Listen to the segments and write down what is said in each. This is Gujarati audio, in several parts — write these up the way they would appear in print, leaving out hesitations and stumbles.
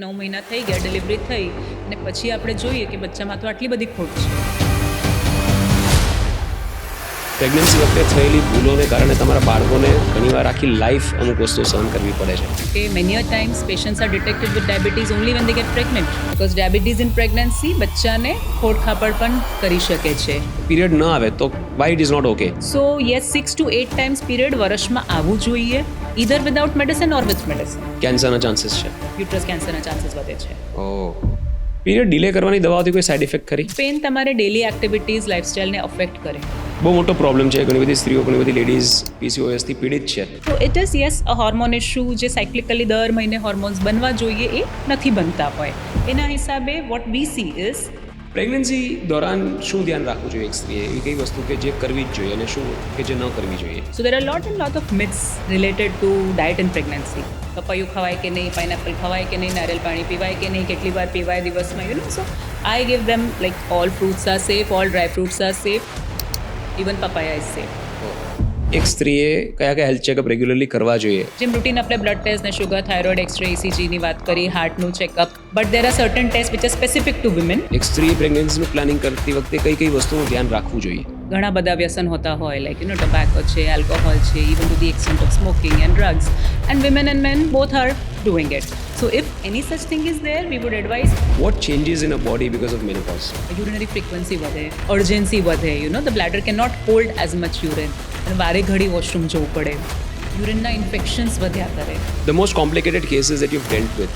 9 મહિના થઈ ગયા, ડિલિવરી થઈ અને પછી આપણે જોઈએ કે બચ્ચામાં તો આટલી બધી ખોટ છે. પ્રેગ્નન્સી વખતે થયેલી ભૂલોને કારણે તમારા બાળકોને ઘણીવાર આખી લાઈફ અમુક વસ્તુઓ સહન કરવી પડે છે. કે many a times patients are detected with diabetes only when they get pregnant because diabetes in pregnancy બચ્ચાને ખોટ ખાપડ પણ કરી શકે છે. પીરિયડ ન આવે તો why it is not okay? So yes, 6 to 8 times period વર્ષમાં આવવું જોઈએ, either without medicine or with medicine. કેન્સરના ચાન્સીસ છે. યુટ્રસ કેન્સરના ચાન્સીસ વધે છે. પીરિયડ ડિલે કરવાની દવાઓથી કોઈ સાઇડ ઇફેક્ટ ખરી? પેન તમારે ડેલી એક્ટિવિટીઝ લાઇફસ્ટાઇલને અફેક્ટ કરે. બહુ મોટો પ્રોબ્લેમ છે. ઘણી બધી સ્ત્રીઓ, ઘણી બધી લેડીઝ પીસીઓએસથી પીડિત છે. તો it is yes a hormone issue જે સાયક્લિકલી દર મહિને હોર્મોન્સ બનવા જોઈએ એ નથી બનતા હોય. એના હિસાબે what we see is pregnancy દોરાન શું ધ્યાન રાખવું જોઈએ એક સ્ત્રીએ? એવી કઈ વસ્તુ કે જે કરવી જ જોઈએ અને શું કે જે ન કરવી જોઈએ? So there are lot of myths related to diet in pregnancy. પપૈયું ખવાય કે નહીં, પાઇનેપલ ખવાય કે નહીં, નારિયેળ પાણી પીવાય કે નહીં, કેટલી વાર પીવાય દિવસમાં, so I give them like all fruits are safe, all dry fruits are safe, even papaya is safe. એક સ્ત્રીએ કયા કયા હેલ્થ ચેકઅપ રેગ્યુલરલી કરવા જોઈએ? જેમ રૂટીન આપણે બ્લડ ટેસ્ટ ને શુગર, થાઇરોઇડ, એક્સરે, ECGની વાત કરી, હાર્ટનું checkup, but there are certain test which are specific to women. એક સ્ત્રીએ પ્રેગ્નન્સીનું પ્લાનિંગ કરતી વખતે કઈ કઈ વસ્તુનું ધ્યાન રાખવું જોઈએ? ઘણા બધા વ્યસન હોતા હોય, લાઈક ટોબેકો છે, આલ્કોહોલ છે, even to the extent of smoking and drugs, and women and men both are doing it. So if any such thing is there, we would advise What changes in a body because of menopause? urinary frequency વધે, urgency વધે, the bladder cannot hold as much urine, અને વારે ઘડી વોશરૂમ જવું પડે, યુરિનના ઇન્ફેક્શન્સ વધ્યા કરે. The most complicated cases that you've dealt with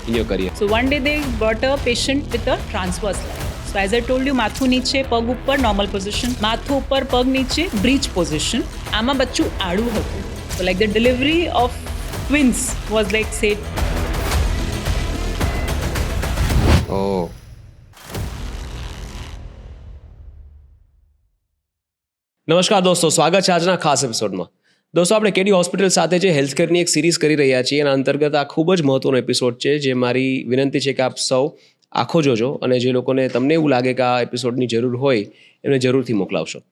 in your career? So one day they brought a patient with a transverse line. So as I told you, માથું નીચે, પગ ઉપર normal position, માથું ઉપર, પગ નીચે breech position. આમાં બચ્ચું આડું હતું. So like the delivery of twins was like say નમસ્કાર દોસ્તો, સ્વાગત છે આજના ખાસ એપિસોડમાં. દોસ્તો, આપણે કેડી હોસ્પિટલ સાથે જે હેલ્થકેરની એક સિરીઝ કરી રહ્યા છીએ એના અંતર્ગત આ ખૂબ જ મહત્વનો એપિસોડ છે, જે મારી વિનંતી છે કે આપ સૌ આખો જોજો અને જે લોકોને તમને એવું લાગે કે આ એપિસોડની જરૂર હોય એમને જરૂરથી મોકલાવશો.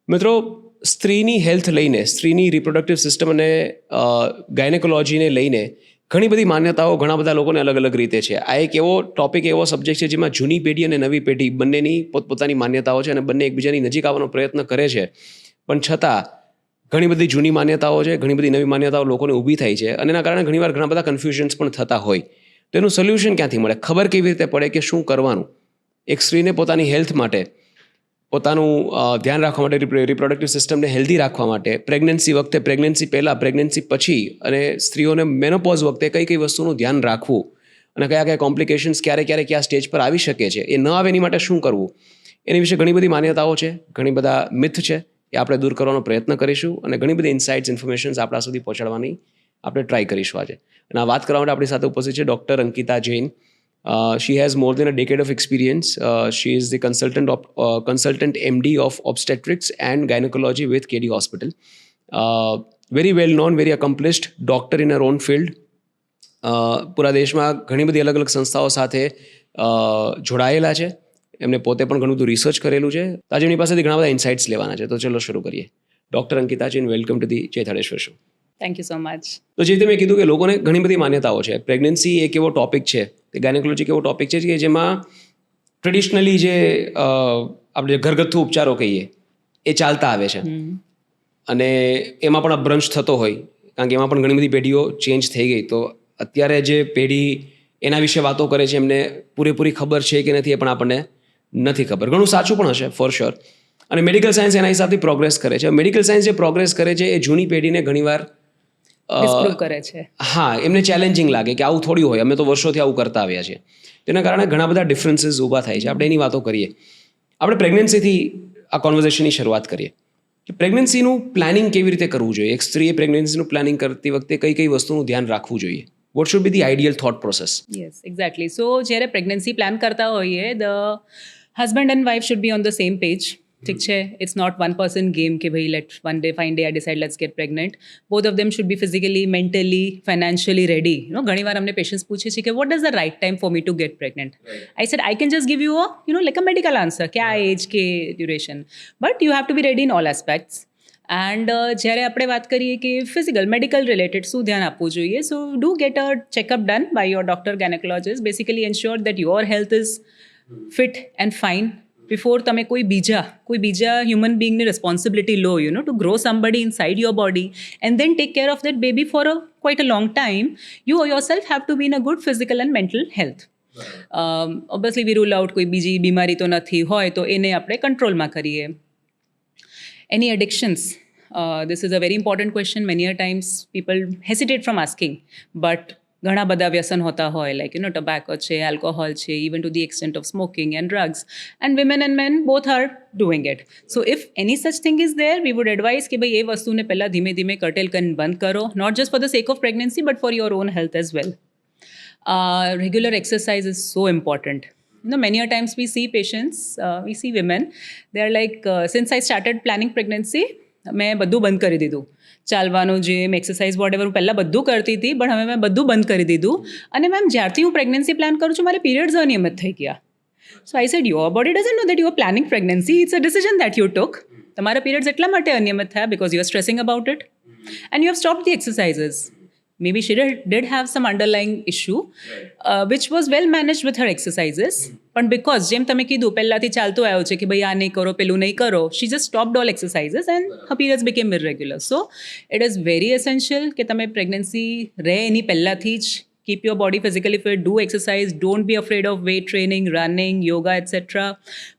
મિત્રો, સ્ત્રીની હેલ્થ લઈને, સ્ત્રીની રિપ્રોડક્ટિવ સિસ્ટમ અને ગાયનેકોલોજીને લઈને ઘણી બધી માન્યતાઓ ઘણા બધા લોકોને અલગ અલગ રીતે છે. આ એક એવો ટોપિક, એવો સબ્જેક્ટ છે જેમાં જૂની પેઢી અને નવી પેઢી બંનેની પોતપોતાની માન્યતાઓ છે અને બંને એકબીજાની નજીક આવવાનો પ્રયત્ન કરે છે, પણ છતાં ઘણી બધી જૂની માન્યતાઓ છે, ઘણી બધી નવી માન્યતાઓ લોકોને ઊભી થાય છે અને એના કારણે ઘણીવાર ઘણા બધા કન્ફ્યુઝન્સ પણ થતા હોય. તો એનું સોલ્યુશન ક્યાંથી મળે? ખબર કેવી રીતે પડે કે શું કરવાનું? એક સ્ત્રીને પોતાની હેલ્થ માટે, પોતાનું ધ્યાન રાખવા માટે, રિપ્રોડક્ટિવ સિસ્ટમને હેલ્ધી રાખવા માટે, પ્રેગ્નન્સી વખતે, પ્રેગ્નન્સી પહેલાં, પ્રેગ્નન્સી પછી અને સ્ત્રીઓને મેનોપોઝ વખતે કઈ કઈ વસ્તુનું ધ્યાન રાખવું અને કયા કયા કોમ્પ્લિકેશન્સ ક્યારે કયા સ્ટેજ પર આવી શકે છે, એ ન આવે એની માટે શું કરવું, એની વિશે ઘણી બધી માન્યતાઓ છે, ઘણી બધા મિથ છે. એ આપણે દૂર કરવાનો પ્રયત્ન કરીશું અને ઘણી બધી ઇન્સાઇટ્સ, ઇન્ફોર્મેશન્સ આપણા સુધી પહોંચાડવાની આપણે ટ્રાય કરીશું આજે. અને આ વાત કરવા માટે આપણી સાથે ઉપસ્થિત છે doctor Ankita Jain. She has more than a decade of experience. She is the consultant MD of obstetrics and gynecology with KD Hospital. Very well known, very accomplished doctor in her own field. પૂરા દેશમાં ઘણી બધી અલગ અલગ સંસ્થાઓ સાથે જોડાયેલા છે. એમને પોતે પણ ઘણું બધું રિસર્ચ કરેલું છે. આજે એમની પાસેથી ઘણા બધા ઇન્સાઇટ્સ લેવાના છે. તો ચલો શરૂ કરીએ. Doctor Ankita Jain, welcome to the ચૈથાડેશ્વર show. Thank you so much. તો જે મેં કીધું કે લોકોને ઘણી બધી માન્યતાઓ છે. પ્રેગ્નન્સી એક એવો ટોપિક છે, ગાયનેકોલોજી એક એવો ટોપિક છે કે જેમાં ટ્રેડિશનલી જે આપણે ઘરગથ્થુ ઉપચારો કહીએ એ ચાલતા આવે છે અને એમાં પણ અભ્રંશ થતો હોય, કારણ કે એમાં પણ ઘણી બધી પેઢીઓ ચેન્જ થઈ ગઈ. તો અત્યારે જે પેઢી એના વિશે વાતો કરે છે એમને પૂરેપૂરી ખબર છે કે નથી એ પણ આપણને નથી ખબર. ઘણું સાચું પણ હશે ફોર શ્યોર. અને મેડિકલ સાયન્સ એના હિસાબથી પ્રોગ્રેસ કરે છે. મેડિકલ સાયન્સ જે પ્રોગ્રેસ કરે છે એ જૂની પેઢીને ઘણીવાર ડિસ્પ્રૂવ કરે છે. હા, એમને ચેલેન્જિંગ લાગે કે આવું થોડી હોય, અમે તો વર્ષોથી આવું કરતા આવ્યા છીએ. તેના કારણે ઘણા બધા ડિફરન્સીસ ઊભા થાય છે. આપણે એની વાતો કરીએ. આપણે પ્રેગ્નન્સીથી આ કોન્વર્ઝેશનની શરૂઆત કરીએ. પ્રેગ્નન્સીનું પ્લાનિંગ કેવી રીતે કરવું જોઈએ? એક સ્ત્રીએ પ્રેગ્નન્સીનું પ્લાનિંગ કરતી વખતે કઈ કઈ વસ્તુનું ધ્યાન રાખવું જોઈએ? What should be the ideal thought process? Yes, exactly. So જ્યારે પ્રેગ્નન્સી પ્લાન કરતા હોઈએ, the husband and wife should be on the same page. ઠીક છે, it's not one person game કે ભાઈ let one day fine day I decide let's get pregnant. Both of them should be physically, mentally, financially ready. ઘણી વાર અમને પેશન્ટ્સ પૂછે છે કે what is the right time for me to get pregnant. I said I can just give you like a medical answer કે આ એજ કે duration, but you have to be ready in all aspects. And જ્યારે આપણે વાત કરીએ કે ફિઝિકલ મેડિકલ રિલેટેડ શું ધ્યાન આપવું જોઈએ, so do get a checkup done by your doctor gynaecologist. Basically ensure that your health is fit and fine before તમે કોઈ બીજા હ્યુમન બિંગની રિસ્પોન્સિબિલિટી લો, to grow somebody inside your body and then take care of that baby for quite a long time. You yourself have to be in a good physical and mental health. Obviously we rule out કોઈ બીજી બીમારી તો નથી હોય તો એને આપણે કંટ્રોલમાં કરીએ. Any addictions? This is a very important question. Many a times people hesitate from asking, but ઘણા બધા વ્યસન હોતા હોય, like tobacco છે, alcohol છે, even to the extent of smoking and drugs, and women and men both are doing it. So if any such thing is there, we would advise કે ભાઈ એ વસ્તુને પહેલાં ધીમે ધીમે curtail કરીને બંધ કરો, not just for the sake of pregnancy but for your own health as well. Regular exercise is so important. Many a times we see patients, we see women, they are like, since I started planning pregnancy, મેં બધું બંધ કરી દીધું, ચાલવાનું, જીમ, એક્સરસાઇઝ, વોટ એવર પહેલાં બધું કરતી હતી, પણ હવે મેં બધું બંધ કરી દીધું. અને મેમ જ્યારથી હું પ્રેગ્નન્સી પ્લાન કરું છું મારે પીરિયડ્સ અનિયમિત થઈ ગયા. So I said your body doesn't know that you are planning pregnancy, it's a decision that you took. તમારા પીરિયડ્સ એટલા માટે અનિયમિત થયા because you are stressing about it and you have stop the exercises. Maybe she did have some underlying issue, which was well managed with her exercises. But because જેમ તમે કીધું પહેલાંથી ચાલતું આવ્યું છે કે ભાઈ આ નહીં કરો, પેલું નહીં કરો, she just stopped all exercises and her periods became irregular. So it is very essential કે તમે pregnancy રહે એની પહેલાંથી જ keep your body physically fit, do exercise, don't be afraid of weight training, running, yoga, etc.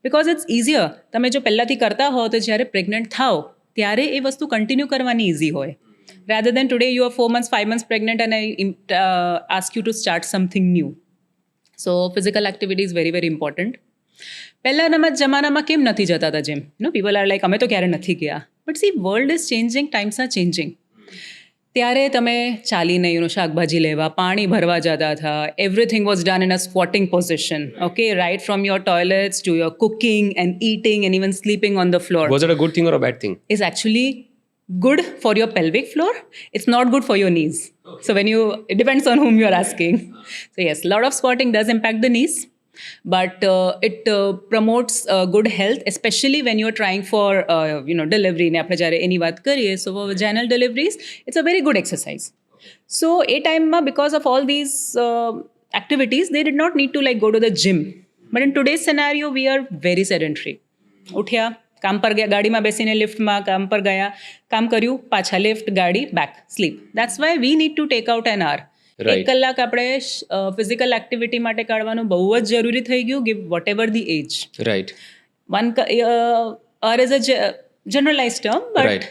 Because it's easier. તમે જો પહેલાંથી કરતા હો તો જ્યારે પ્રેગ્નન્ટ થાઓ ત્યારે એ વસ્તુ કન્ટિન્યુ કરવાની ઇઝી હોય. Rather than today you are 4 months, 5 months pregnant and I ask you to start something new. So physical activity is very, very important. પહેલાંના જમાનામાં કેમ નથી જતા હતા જેમ? People are like, અમે તો ક્યારે નથી ગયા. But see, world is changing, times are changing. ત્યારે તમે ચાલીને શાકભાજી લેવા, પાણી ભરવા જતા હતા. Everything was done in a squatting position. Okay, right from your toilets to your cooking and eating and even sleeping on the floor. Was it a good thing or a bad thing? Is actually good for your pelvic floor. It's not good for your knees. So it depends on whom you are asking. So yes, a lot of squatting does impact the knees, but it promotes good health, especially when you're trying for delivery. ને આપણે જ્યારે એની વાત કરીએ, so for vaginal deliveries, it's a very good exercise. So a time because of all these activities, they did not need to go to the gym. But in today's scenario, we are very sedentary. ઉઠ્યા, કામ પર ગયા, ગાડીમાં બેસીને લિફ્ટમાં કામ પર ગયા, કામ કર્યું, પાછા લિફ્ટ, ગાડી, back, sleep. That's why we need to take out an hour. 1 કલાક આપણે ફિઝિકલ એક્ટિવિટી માટે કાઢવાનું બહુ જ જરૂરી થઈ ગયું, give whatever the age. Right. 1 hour is a generalized term, but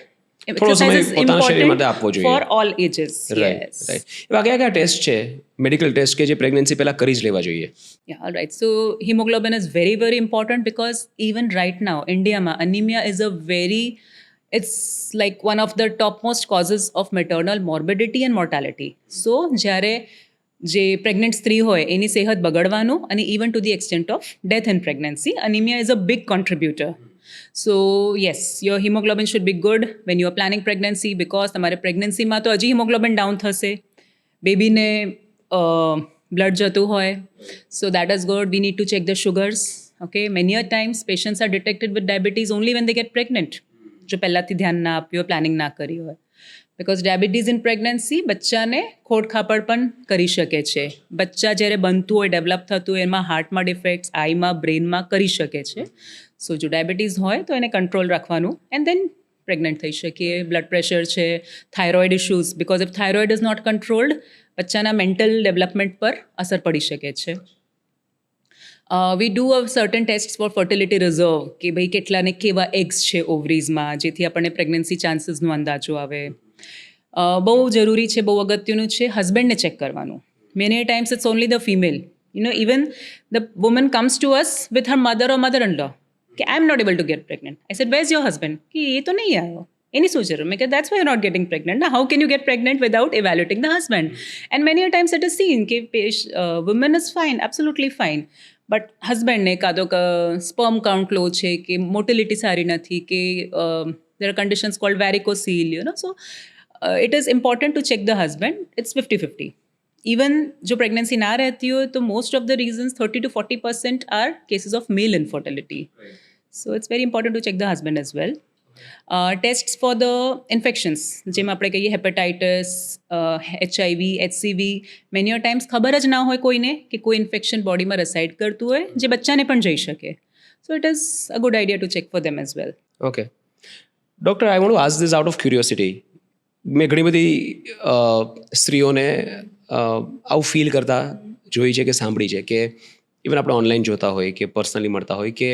થોડો સમય પોતાના શરીર માટે આપવો જોઈએ ફોર ઓલ એજીસ. રાઈટ. એવા કયા ટેસ્ટ છે, મેડિકલ ટેસ્ટ કે જે પ્રેગ્નન્સી પહેલા કરી જ લેવા જોઈએ? Yeah, all right. So hemoglobin is very, very important because even right now, India ma anemia is it's like one of the topmost causes of maternal morbidity and mortality. So જ્યારે જે પ્રેગ્નન્ટ સ્ત્રી હોય એની સેહત બગડવાનું અને even to the extent of death in pregnancy, anemia is a big contributor. So yes, your hemoglobin should be good when you are planning pregnancy because તમારે પ્રેગ્નન્સીમાં તો હજી hemoglobin down થશે, બેબીને blood જતું હોય. So that is good. We need to check the sugars. Okay, many a times patients are detected with diabetes only when they get pregnant. જો પહેલાંથી ધ્યાન ના આપ્યું, પ્લાનિંગ ના કરી હોય. Because diabetes in pregnancy બચ્ચાને ખોડખાપડ પણ કરી શકે છે. બચ્ચા જ્યારે બનતું હોય, ડેવલપ થતું હોય, એમાં હાર્ટમાં ડિફેક્ટ્સ, આઈમાં, બ્રેઇનમાં કરી શકે છે. સો જો ડાયાબિટીસ હોય તો એને કંટ્રોલ રાખવાનું એન્ડ દેન પ્રેગ્નન્ટ થઈ શકીએ. બ્લડ પ્રેશર છે, thyroid issues, because if thyroid is not controlled બચ્ચાના મેન્ટલ ડેવલપમેન્ટ પર અસર પડી શકે છે. We do a certain test for fertility reserve કે ભાઈ કેટલાને કેવા એગ્સ છે ઓવરીઝમાં, જેથી આપણને પ્રેગ્નન્સી ચાન્સીસનો અંદાજો આવે. બહુ જરૂરી છે, બહુ અગત્યનું છે હસબન્ડને ચેક કરવાનું. Many times it's only the female. Even the woman comes to us with her mother or mother in law કે I am not able to get pregnant. I said where is your husband? કે એ તો નહીં આવ્યો, એની શું જરૂર? મેં કે that's why you not getting pregnant. How can you get pregnant without evaluating the husband? And many a times it is seen કે woman is fine, absolutely fine, but હસબન્ડને કાં તો સ્પર્મ કાઉન્ટ લો છે, કે મોટિલિટી સારી નથી, કે there are conditions called varicocele, so it is important to check the husband. It's 50-50. Even જો પ્રેગ્નન્સી ના રહેતી હોય તો most of the reasons 30 to 40% are cases of male infertility. Right. So it's very important to check the husband as well. Test for the infections, જેમ આપણે કહીએ hepatitis, HIV, HCV, many or times ખબર જ ના હોય કોઈને કે કોઈ ઇન્ફેક્શન બોડીમાં રસાઇડ કરતું હોય જે બચ્ચાને પણ જઈ શકે. સો it is a good idea to check for them as well. Okay doctor, I want to ask this out of curiosity. મેં ઘણી બધી સ્ત્રીઓને આવું ફીલ કરતા જોઈ છે કે સાંભળી છે કે ઇવન આપણે ઓનલાઈન જોતા હોય કે પર્સનલી મળતા હોય કે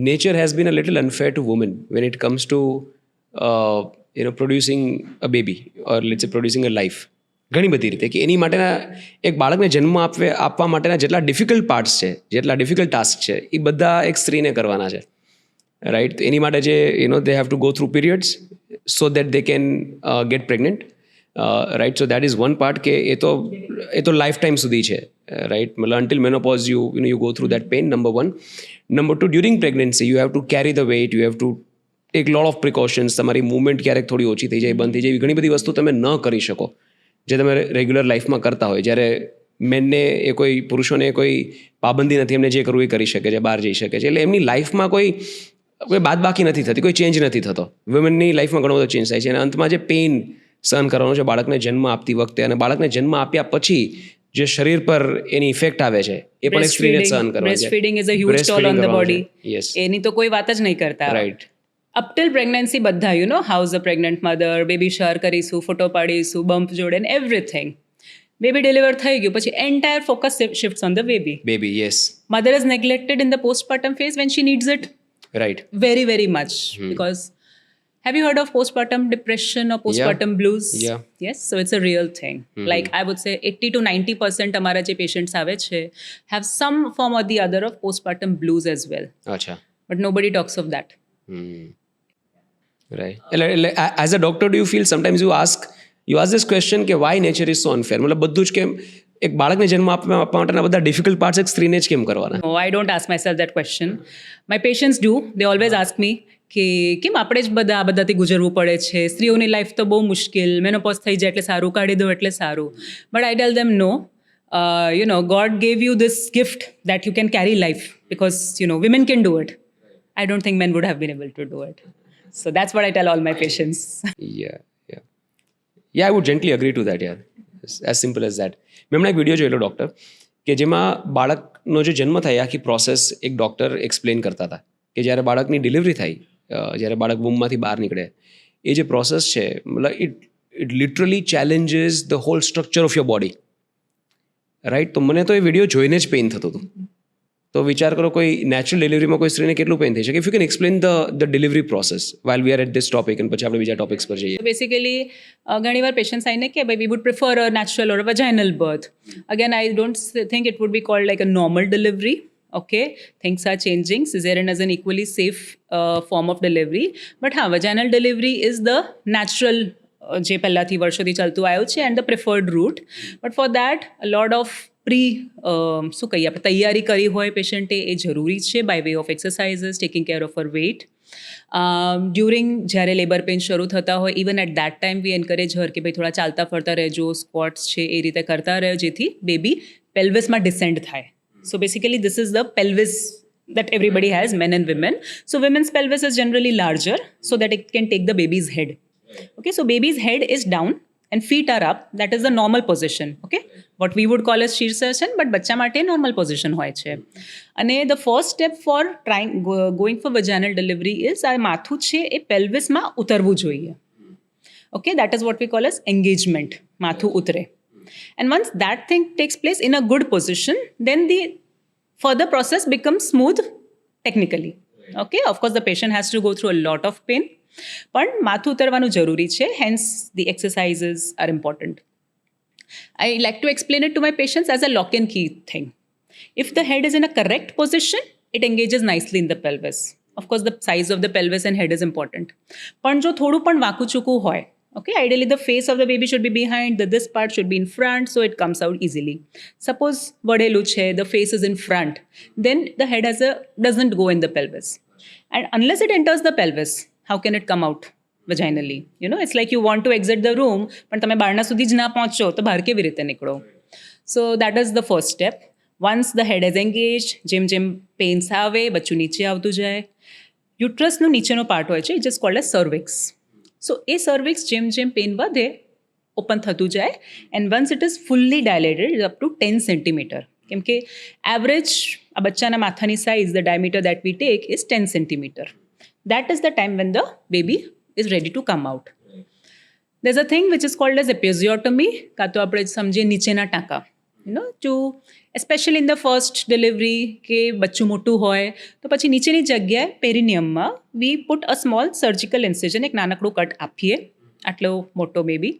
nature has been a little unfair to women when it comes to producing a baby or let's say producing a life. ઘણી બધી રીતે કે એની માટેના એક બાળકને જન્મ આપવા માટેના જેટલા ડિફિકલ્ટ પાર્ટ્સ છે, જેટલા ડિફિકલ્ટ ટાસ્ક છે, એ બધા એક સ્ત્રીને કરવાના છે, રાઈટ? એની માટે જે they have to go through periods so that they can get pregnant, right? So that is one part કે એ તો લાઈફ ટાઈમ સુધી છે, રાઈટ? મતલબ until menopause you go through that pain, number one. Number two, during pregnancy you have to carry the weight, you have to take lot of precautions. તમારી મૂવમેન્ટ ક્યારેક થોડી ઓછી થઈ જાય, બંધ થઈ જાય, એવી ઘણી બધી વસ્તુ તમે ન કરી શકો જે તમે રેગ્યુલર લાઈફમાં કરતા હોય. જ્યારે મેનને એ કોઈ પુરુષોને કોઈ પાબંદી નથી, એમને જે કરવું એ કરી શકે છે, બહાર જઈ શકે છે, એટલે એમની લાઈફમાં કોઈ બાદબાકી નથી થતી, કોઈ ચેન્જ નથી થતો. વુમનની લાઈફમાં ઘણો બધો ચેન્જ થાય છે અને અંતમાં જે પેઇન સહન કરવાનો છે બાળકને જન્મ આપતી વખતે અને બાળકને જન્મ આપ્યા પછી જે શરીર પર એની ઇફેક્ટ આવે છે એ પણ એક સ્ત્રીને સહન કરવાની છે. Breastfeeding is a huge toll on the body. Yes, એની તો કોઈ વાત જ નહીં કરતા. રાઈટ. અપ ટિલ પ્રેગ્નન્સી બધા house a pregnant mother, baby share કરીશું, ફોટો પાડીશું, બમ્પ જોડે ને એવરીથિંગ. બેબી ડિલિવર થઈ ગયું પછી entire focus shifts on the baby. Yes. Mother is neglected in the postpartum phase when she needs it right. very very much because have you heard of postpartum depression or postpartum blues? Yes, so it's a real thing. Like I would say 80 to 90% amara je patients આવે છે have some form or the other of postpartum blues as well. અચ્છા. But nobody talks of that. Right. એટલે as a doctor, do you feel sometimes you ask this question કે why nature is so unfair? મતલબ બધું જ કેમ એક બાળકને જન્મ આપવા માટેના બધા ડિફિકલ્ટ પાર્ટ્સ એક સ્ત્રીને જ કેમ કરવાના? No, I don't ask myself that question. My patients do. They always ask me કે કેમ આપણે જ બધાથી ગુજરવું પડે છે, સ્ત્રીઓની લાઈફ તો બહુ મુશ્કેલ, મેનોપોઝ થઈ જાય એટલે સારું, કાઢી દો એટલે સારું. But I tell them no, God gave you this gift that you can carry life because women can do it. I don't think men would have been able to do it. So that's what I tell all my patients. Yeah, I would gently agree to that. As simple as that. મેં હમણાં એક વિડીયો જોયેલો ડૉક્ટર કે જેમાં બાળકનો જે જન્મ થાય આખી પ્રોસેસ એક ડૉક્ટર એક્સપ્લેન કરતા હતા કે જ્યારે બાળકની ડિલિવરી થાય, જ્યારે બાળક વૂમમાંથી બહાર નીકળે, એ જે પ્રોસેસ છે મતલબ it literally challenges the whole structure of your body, right? તો મને તો એ વિડીયો જોઈને જ પેઇન થતું હતું. તો વિચાર કરો કોઈ નેચરલ ડિલિવરીમાં કોઈ સ્ત્રીને કેટલું પેઇન થઈ શકે. If you can explain the delivery process while we are at this topic અને પછી આપણે બીજા ટોપિક્સ પર જઈએ. બેસિકલી ઘણીવાર પેશન્ટ્સ આવીને કે ભાઈ we would prefer a natural or vaginal birth. Again I don't think it would be called like a normal delivery. Okay, things are changing. Cesarean is an equally safe form of delivery. But हाँ, vaginal delivery is the natural જે પહેલાંથી વર્ષોથી ચાલતું આવ્યું છે and the preferred route. But for that, a lot of શું કહીએ આપણે તૈયારી કરી હોય પેશન્ટે એ જરૂરી છે by way of exercises, taking care of her weight. During જ્યારે લેબર પેઇન શરૂ થતા હોય even at that time we encourage her કે ભાઈ થોડા ચાલતા ફરતા રહેજો, સ્ક્વોટ્સ છે એ રીતે કરતા રહો જેથી બેબી પેલ્વિસમાં ડિસેન્ડ થાય. So basically this is the pelvis that everybody has, men and women. So women's pelvis is generally larger so that it can take the baby's head. Okay, so baby's head is down and feet are up. That is the normal position. Okay, what we would call as Shirsasana, but બચ્ચા માટે normal position હોય છે. અને the first step for going for vaginal delivery is આ માથું છે એ pelvisમાં ઉતરવું જોઈએ. Okay, that is what we call as engagement. માથું ઉતરે. And once that thing takes place in a good position, then the further process becomes smooth technically. Okay, of course the patient has to go through a lot of pain, but માથું ઉતરવાનું જરૂરી છે, hence the exercises are important. I like to explain it to my patients as a lock and key thing. If the head is in a correct position, it engages nicely in the pelvis. Of course the size of the pelvis and head is important. પણ જો થોડું પણ વાંકું ચૂકું હોય, okay, ideally the face of the baby should be behind, this part should be in front, so it comes out easily. Suppose vadelu che, the face is in front, then the head doesn't go in the pelvis. And unless it enters the pelvis, how can it come out vaginally? It's like you want to exit the room, but તમે બારણા સુધી જ ના પહોંચો તો બહાર કેવી રીતે નીકળો? So that is the first step. Once the head is engaged, જેમ પેઇન્સ આવે બચ્ચું નીચે આવતું જાય, યુટ્રસનો નીચેનો પાર્ટ હોય છે it is called as cervix. So એ સર્વિક્સ જેમ જેમ પેન વધે ઓપન થતું જાય and once it is fully dilated up to 10 centimetre. કેમ કે એવરેજ આ બચ્ચાના માથાની size the diameter that we take is 10 centimetre. That is the time when the baby is ready to come out. there's a thing which is called as episiotomy, કાં તો આપણે સમજીએ નીચેના ટાંકા, too especially in the first delivery કે બચ્ચું મોટું હોય તો પછી નીચેની જગ્યાએ પેરિનિયમમાં we put a small surgical incision, એક નાનકડું કટ આપીએ આટલો મોટો baby,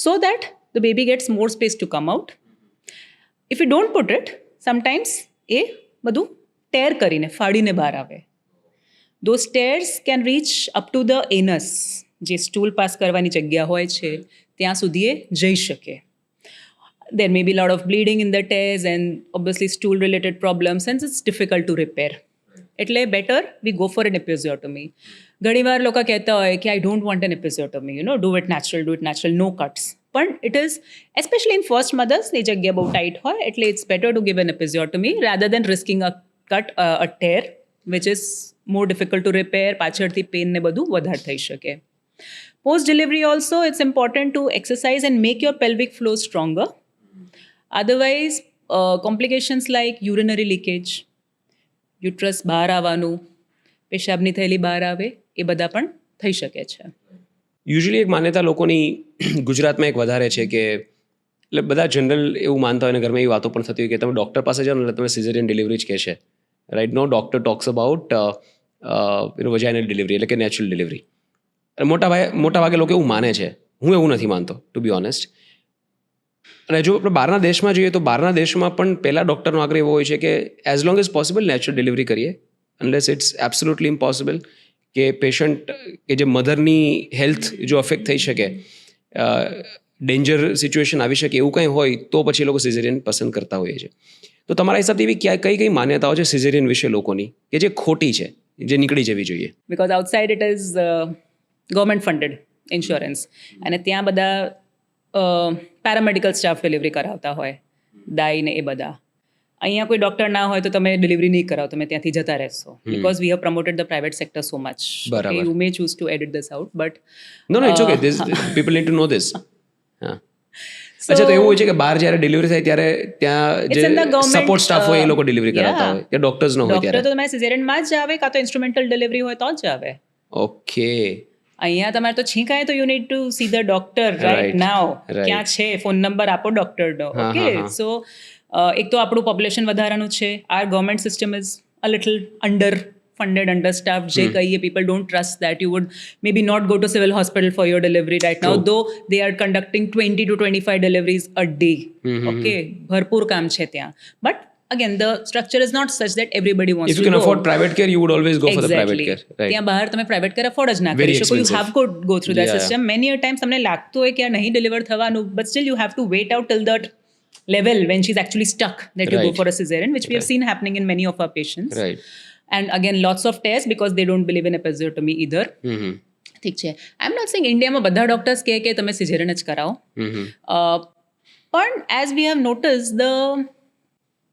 so that the baby gets more space to come out. If you don't put it sometimes એ બધું ટેર કરીને ફાડીને બહાર આવે. those tears can reach up to the anus, જે સ્ટૂલ પાસ કરવાની જગ્યા હોય છે ત્યાં સુધી એ જઈ શકે. there may be a lot of bleeding in the tears and obviously stool related problems and it's difficult to repair. એટલે better we go for an episiotomy. ઘણીવાર લોકો કહેતા હોય કે I don't want an episiotomy, do it natural, no cuts. પણ it is especially in first mothers એ જગ્યા બહુ ટાઈટ હોય એટલે it's better to give an episiotomy rather than risking a cut, a tear which is more difficult to repair. પાછળથી પેન ને બધું વધારે થઈ શકે. Post delivery also it's important two exercise and make your pelvic flow stronger. Otherwise complications like urinary leakage, uterus બહાર આવવાનું, પેશાબની થેલી બહાર આવે, એ બધા પણ થઈ શકે છે. યુઝ્યુઅલી એક માન્યતા લોકોની ગુજરાતમાં એક વધારે છે કે એટલે બધા જનરલ એવું માનતા હોય અને ઘરમાં એવી વાતો પણ થતી હોય કે તમે ડૉક્ટર પાસે જાઓ ને એટલે તમે સિઝેરિયન ડિલિવરી જ કહેશે, right? No doctor talks about vaginal delivery એટલે કે નેચરલ ડિલિવરી. મોટા ભાગે લોકો એવું માને છે. હું એવું નથી માનતો, ટુ બી ઓનેસ્ટ. અને જો આપણે બહારના દેશમાં જોઈએ તો બહારના દેશમાં પણ પહેલાં ડૉક્ટરનો આગ્રહ એવો હોય છે કે as long as possible natural delivery કરીએ, અનલેસ ઇટ્સ એબ્સોલ્યુટલી ઇમ્પોસિબલ કે પેશન્ટ કે જે મધરની હેલ્થ જો અફેક્ટ થઈ શકે, ડેન્જર સિચ્યુએશન આવી શકે એવું કંઈ હોય તો પછી લોકો સિઝેરિયન પસંદ કરતા હોઈએ છે. તો તમારા હિસાબથી એવી કઈ માન્યતાઓ છે સિઝેરિયન વિશે લોકોની કે જે ખોટી છે, જે નીકળી જવી જોઈએ? Because outside it is government funded insurance અને ત્યાં બધા પેરામેડિકલ સ્ટાફ ડિલિવરી કરાવતા હોય, દાઈ ને એ બધા. અહીંયા કોઈ ડૉક્ટર ના હોય તો તમે ડિલિવરી નહીં કરાવો, તમે ત્યાંથી જતા રહેશો. Because we have promoted the private sector so much. બરાબર. You may choose to edit this out but no it's okay, people need to know this. હા, અચ્છા, તો એવું હોય છે કે બહાર જ્યારે ડિલિવરી થાય ત્યારે ત્યાં જે સપોર્ટ સ્ટાફ હોય એ લોકો ડિલિવરી કરાવતા હોય કે ડોક્ટર્સ ન હોય ડૉક્ટર ત્યારે? તો તમારે સિઝેરિયનમાં જ આવે કાં તો ઇન્સ્ટ્રુમેન્ટલ ડિલિવરી હોય તો જ આવે. ઓકે. અહીંયા તમારે તો છીંકાય તો you need to see the doctor right now. ક્યાં છે ફોન નંબર આપો ડોક્ટરનો. ઓકે, સો એક તો આપણું પોપ્યુલેશન વધારાનું છે. Our government system is a little under funded, understaffed, જે કહીએ, people don't trust that. You would maybe not go to civil hospital for your delivery right now, though they are conducting 20 to 25 deliveries a day. Okay, ભરપૂર કામ છે ત્યાં. But again, the structure is not such that everybody wants to go. If you can afford private care, you would always go for the private care. Right. ત્યાં બહાર તમે પ્રાઇવેટ કેર અફોર્ડ જ ના કરી શકો. You have to go through that system. Many a times તમને લાગતું હોય કે આ નહીં ડિલિવર થવાનું, but still you have to wait out till that level when she's actually stuck that you go for a cesarean, which we have seen happening in many of our patients. Right. And again, lots of tests because they don't believe in episiotomy either. ઠીક છે. આઈ એમ નોટ સેઇંગ ઇન્ડિયામાં બધા ડોક્ટર્સ કહે કે તમે સિઝેરિયન જ કરાવો. પણ as we have notice the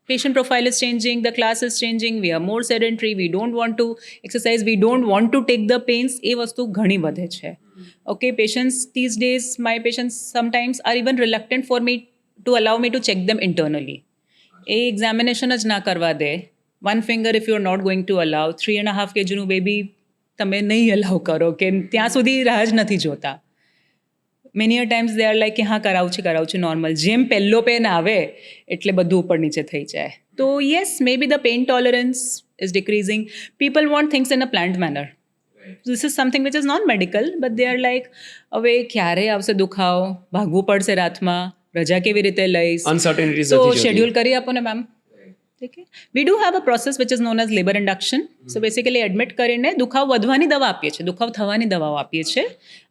patient profile is changing, the class is changing, we are more sedentary, we don't want to exercise, we don't want to take the pains. એ વસ્તુ ઘણી વધે છે. Okay, patients these days, my patients sometimes are even reluctant for me to allow me to check them internally. A examination જ ના કરવા દે. One finger if you're not going to allow, 3.5 kg નું બેબી તમે નહીં અલાઉ કરો કે ત્યાં સુધી રાહ જ નથી જોતા. Many a times they are like કે હા કરાવું છે નોર્મલ. જેમ પહેલો પેન આવે એટલે બધું ઉપર નીચે થઈ જાય. તો yes, may be the pain tolerance is decreasing. People want things in a planned manner. This is something which is non-medical, but they are like, હવે ક્યારે આવશે દુખાવો, ભાગવું પડશે રાતમાં, રજા કેવી રીતે લઈશ, Uncertainties તો નથી જોતી. શેડ્યુલ કરી આપો ને ma'am. Okay. We do have a process which is known as labor induction. So basically admit કરીને દુખાવ વધવાની દવા આપીએ છીએ, દુખાવ થવાની દવાઓ આપીએ છીએ,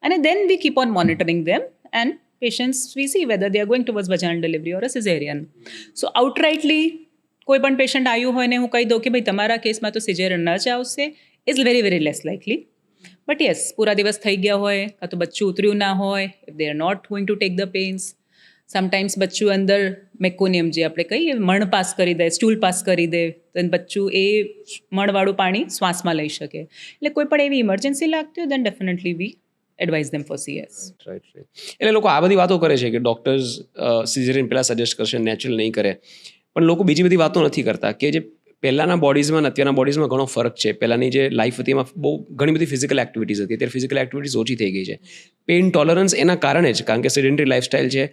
અને then we keep on monitoring them and patients we see whether they are going towards vaginal delivery or a cesarean. So outrightly કોઈ પણ પેશન્ટ આવ્યું હોય ને હું કહી દઉં કે ભાઈ તમારા કેસમાં તો સિઝેરિયન જ આવશે is very very less likely. But yes, પૂરા દિવસ થઈ ગયા હોય કાં તો બચ્ચું ઉતર્યું ના હોય, if they are not going to take the pains, sometimes બચ્ચું અંદર મેકોનિયમ જે આપણે કહીએ મણ પાસ કરી દે, સ્ટૂલ પાસ કરી દે, તો બચ્ચું એ મણવાળું પાણી શ્વાસમાં લઈ શકે. એટલે કોઈ પણ એવી ઇમરજન્સી લાગતી હોય then definitely we advise them for CS. Right. એટલે લોકો આ બધી વાતો કરે છે કે ડૉક્ટર્સ સિઝેરિયન પહેલાં સજેસ્ટ કરશે, નેચરલ નહીં કરે, પણ લોકો બીજી બધી વાતો નથી કરતા કે જે પહેલાંના બોડીઝમાં અને અત્યારના બોડીઝમાં ઘણો ફરક છે. પહેલાંની જે લાઈફ હતી એમાં બહુ ઘણી બધી ફિઝિકલ એક્ટિવિટીઝ હતી, અત્યારે ફિઝિકલ એક્ટિવિટીઝ ઓછી થઈ ગઈ છે. પેઇન ટોલરન્સ એના કારણે જ, કારણ કે સેડેન્ટરી લાઇફસ્ટાઇલ છે.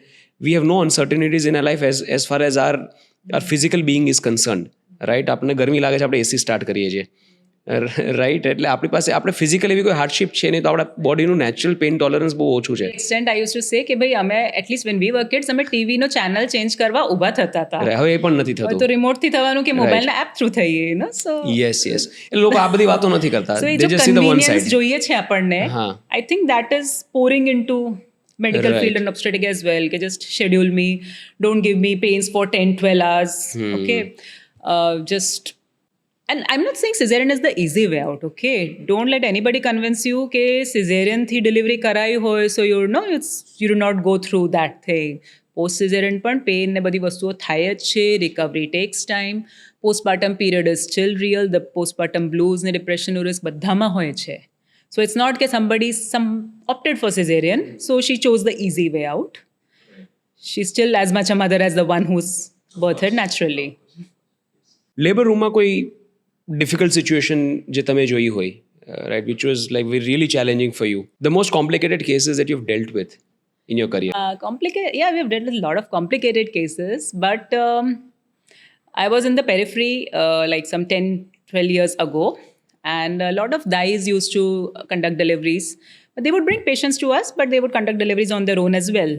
We have no uncertainties in a life as far as our physical being is concerned. Right. આપણને ગરમી લાગે છે, આપણે એસી સ્ટાર્ટ કરીએ છીએ. રાઈટ. એટલે આપણી પાસે આપણે ફિઝિકલ એવી કોઈ હાર્ડશીપ છે નહીં, તો આપણા બોડીનું નેચરલ પેઇન ટોલરન્સ બહુ ઓછું છે. Extent I use to say કે ભાઈ અમે at least when we were kids અમે ટીવીનો ચેનલ ચેન્જ કરવા ઊભા થતા હતા. હવે એ પણ નથી હવે થતું. તો રિમોટથી થવાનું કે મોબાઈલના એપ થ્રુ થઈએ નો. સો યસ. એટલે લોકો આ બધી વાતો નથી કરતા. સો એ They જો just see the one convenience side. જોઈએ છે આપણને, હા. I think that is pouring into medical Right. field and obstetric as well, કે just schedule me, don't give me pains for 10-12 hours. Okay, just, and I'm not saying cesarean is the easy way out. Okay, don't let anybody convince you કે cesarean થી delivery કરાઈ હોય so you know you do not go through that thing. Post caesarean પણ પેઇન ને બધી વસ્તુઓ થાય જ છે. Recovery tax time. Postpartum period is still real. The postpartum blues ને ડિપ્રેશનનું રિસ્ક બધામાં હોય છે. So it's not that somebody opted for cesarean, so she chose the easy way out. She's still as much a mother as the one who's birthed naturally. Labour રૂમમાં કોઈ ડિફિકલ્ટ સિચ્યુએશન જે તમે જોઈ હોય, right, which was like really challenging for you, the most complicated cases that you have dealt with in your career? Yeah, we have dealt with a lot of complicated cases, but I was in the periphery like some 10-12 years ago, and a lot of DIs used to conduct deliveries. But they would bring patients to us, but they would conduct deliveries on their own as well.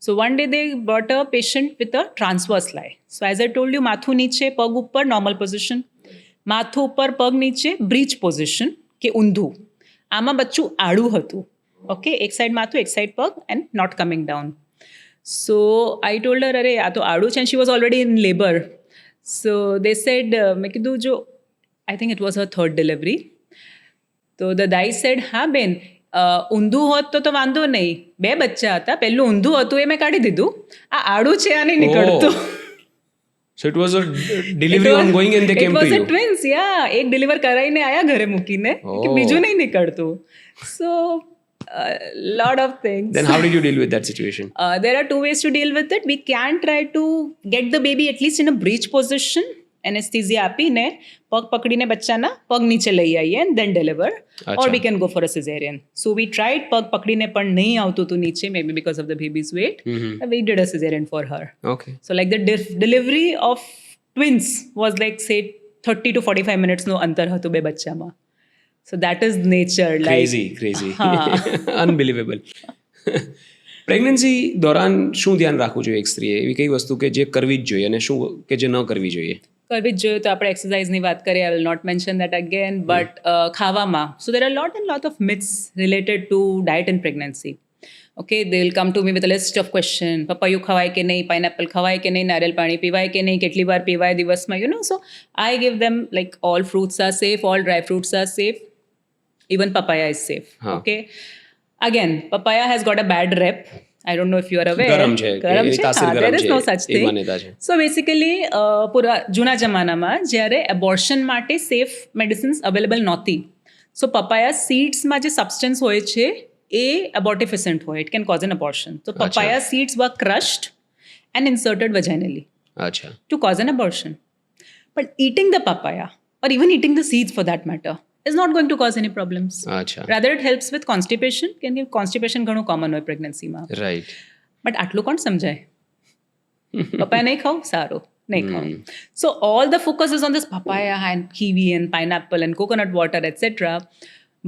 So one day they brought a patient with a transverse lie. So as I told you, mathu niche, pag uppar, normal position. Mathu uppar, pag niche, breech position, ke ઊંધું. આમાં બચ્ચું આડું હતું. Okay, એક સાઈડ માથું, એક સાઈડ પગ, and not coming down. So I told her, અરે આ તો આડું છે, and she was already in labor. So they said, મેં કીધું જો, I think it was her third delivery. તો the guy said, હા બેન, ઊંધું હોત તો વાંધો નહીં, બે બચ્ચા હતા, પહેલું ઊંધું હતું એ મેં કાઢી દીધું, આ આડું છે આ નહીં નીકળતું. So it was a delivery ongoing and they came to you. It was a twins, yeah. એક ડિલિવર કરાઈને આયા ઘરે મૂકીને કે બીજું નહીં નીકળતું. So lot of things. Then how did you deal with that situation? There are two ways to deal with it. We can try to get the baby at least in a breech position, anesthesia આપીને પગ પકડીને બચ્ચાના પગ નીચે લઈ આવીએ and then deliver. Or we can go for a cesarean. So we tried પગ પકડીને પણ નહીં આવતું હતું નીચે, maybe because of the baby's weight. We did a cesarean for her. Okay. So like the delivery of twins was like say 30 to 45 minutes નો અંતર હતું બે બચ્ચામાં. So that is nature. Crazy. Unbelievable. Pregnancy દોરાન શું ધ્યાન રાખવું જોઈએ એક સ્ત્રીએ? એવી કઈ વસ્તુ કે જે કરવી જ જોઈએ અને શું કે જે ન કરવી જોઈએ? કરવી જ જોઈએ તો આપણે એક્સરસાઇઝની વાત કરીએ. I will not mention that again, but ખાવામાં. So there are lot of myths related to diet and pregnancy. Okay, they will come to me with a list of questions. પપૈયું ખવાય કે નહીં, પાઇનેપલ ખવાય કે નહીં, નારિયેળ પાણી પીવાય કે નહીં, કેટલી વાર પીવાય દિવસમાં, you know. So I give them like all fruits are safe, all dry fruits are safe. Even papaya is safe. Okay. Again, papaya has got a bad rep. I don't know if you are aware. ગરમ છે. There is no such thing. So basically, પૂરા જૂના જમાનામાં જ્યારે એબોર્શન માટે સેફ મેડિસિન્સ અવેલેબલ નહોતી, સો પપાયા સીડ્સમાં જે સબસ્ટન્સ હોય છે એ abortifacient હોય. It can cause an abortion. So papaya seeds were crushed and inserted vaginally to cause an abortion. But eating the papaya, or even eating the seeds for that matter, is not going to cause any problems. Rather, it helps with constipation. Constipation ઘણું common હોય પ્રેગ્નન્સીમાં. Right. But આટલું કોણ સમજાય? પપાયા નહીં ખાવ, સારું, નહીં ખાવ. So all the focus is on this papaya and kiwi and pineapple and coconut water, etc.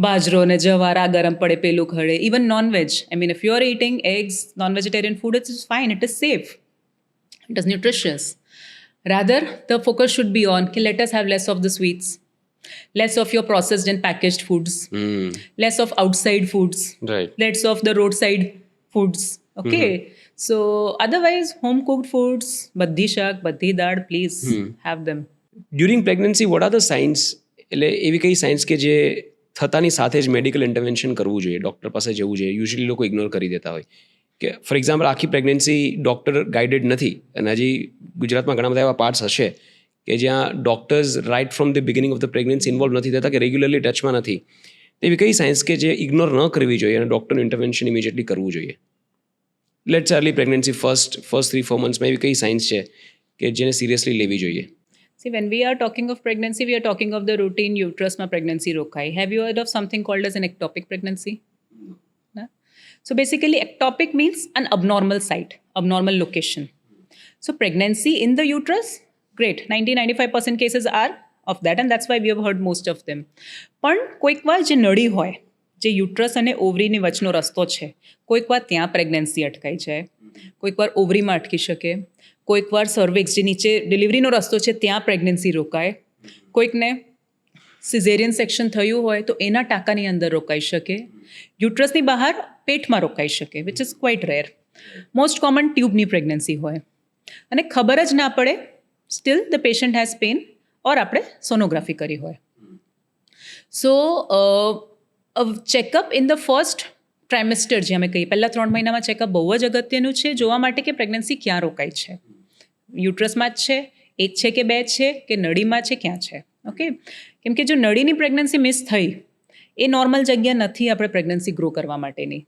બાજરો ને જવાર આ ગરમ પડે પેલું ખડે. Even non-veg. I mean, if you are eating eggs, non-vegetarian food, it is fine. It is safe. It is nutritious. Rather, the focus should be on, let us have less of the sweets, less of your processed and packaged foods, less of outside foods, less of the roadside foods. Okay. So otherwise, home cooked foods, badhi shak, badhi dal, please have them. During pregnancy, what are the signs? એટલે એવી કઈ સાઇન્સ કે જે થતાની સાથે જ મેડિકલ ઇન્ટરવેન્શન કરવું જોઈએ, ડૉક્ટર પાસે જવું જોઈએ? યુઝ્યુઅલી લોકો ઇગ્નોર કરી દેતા હોય કે ફોર એક્ઝામ્પલ આખી પ્રેગ્નન્સી ડૉક્ટર ગાઈડેડ નથી, અને હજી ગુજરાતમાં ઘણા બધા એવા પાર્ટ્સ હશે કે જ્યાં doctors right from the beginning of the pregnancy involve નથી થતા, કે રેગ્યુલરલી ટચમાં નથી. એવી કઈ સાયન્સ કે જે ઇગ્નોર ન કરવી જોઈએ અને ડૉક્ટરનું ઇન્ટરવેન્શન ઇમિડિયેટલી કરવું જોઈએ? લેટ્સ અર્લી પ્રેગ્નન્સી ફર્સ્ટ 3-4 મંથ્સમાં એવી કઈ સાયન્સ છે કે જેને સિરિયસલી લેવી જોઈએ? See, when we are talking of pregnancy, we are talking of the routine uterus ma pregnancy rokai. Have you heard of something called as an ectopic pregnancy? No? So basically, ectopic means an abnormal site, abnormal location. So pregnancy in the uterus, great. 90-95% cases are of that, and that's why we have heard most of them. પણ કોઈક વાર જે નળી હોય, જે યુટ્રસ અને ઓવરીની વચ્ચનો રસ્તો છે, કોઈક વાર ત્યાં પ્રેગ્નન્સી અટકાઈ જાય, કોઈક વાર ઓવરીમાં અટકી શકે, કોઈક વાર સર્વિક્સ જે નીચે ડિલિવરીનો રસ્તો છે ત્યાં પ્રેગ્નન્સી રોકાય, કોઈકને સિઝેરિયન સેક્શન થયું હોય તો એના ટાંકાની અંદર રોકાઈ શકે, યુટ્રસની બહાર પેટમાં રોકાઈ શકે, which is quite rare. Most common ટ્યુબની પ્રેગ્નન્સી હોય અને ખબર જ ના પડે, still the patient has pain, or આપણે સોનોગ્રાફી કરી હોય. So checkup in the first trimester, જે અમે કહીએ પહેલાં 3 મહિનામાં ચેકઅપ બહુ જ અગત્યનું છે, જોવા માટે કે પ્રેગ્નન્સી ક્યાં રોકાય છે, યુટ્રસમાં જ છે, એક છે કે બે છે, કે નળીમાં છે, ક્યાં છે. ઓકે, કેમ કે જો નળીની પ્રેગ્નન્સી મિસ થઈ, એ નોર્મલ જગ્યા નથી આપણે પ્રેગ્નન્સી ગ્રો કરવા માટેની.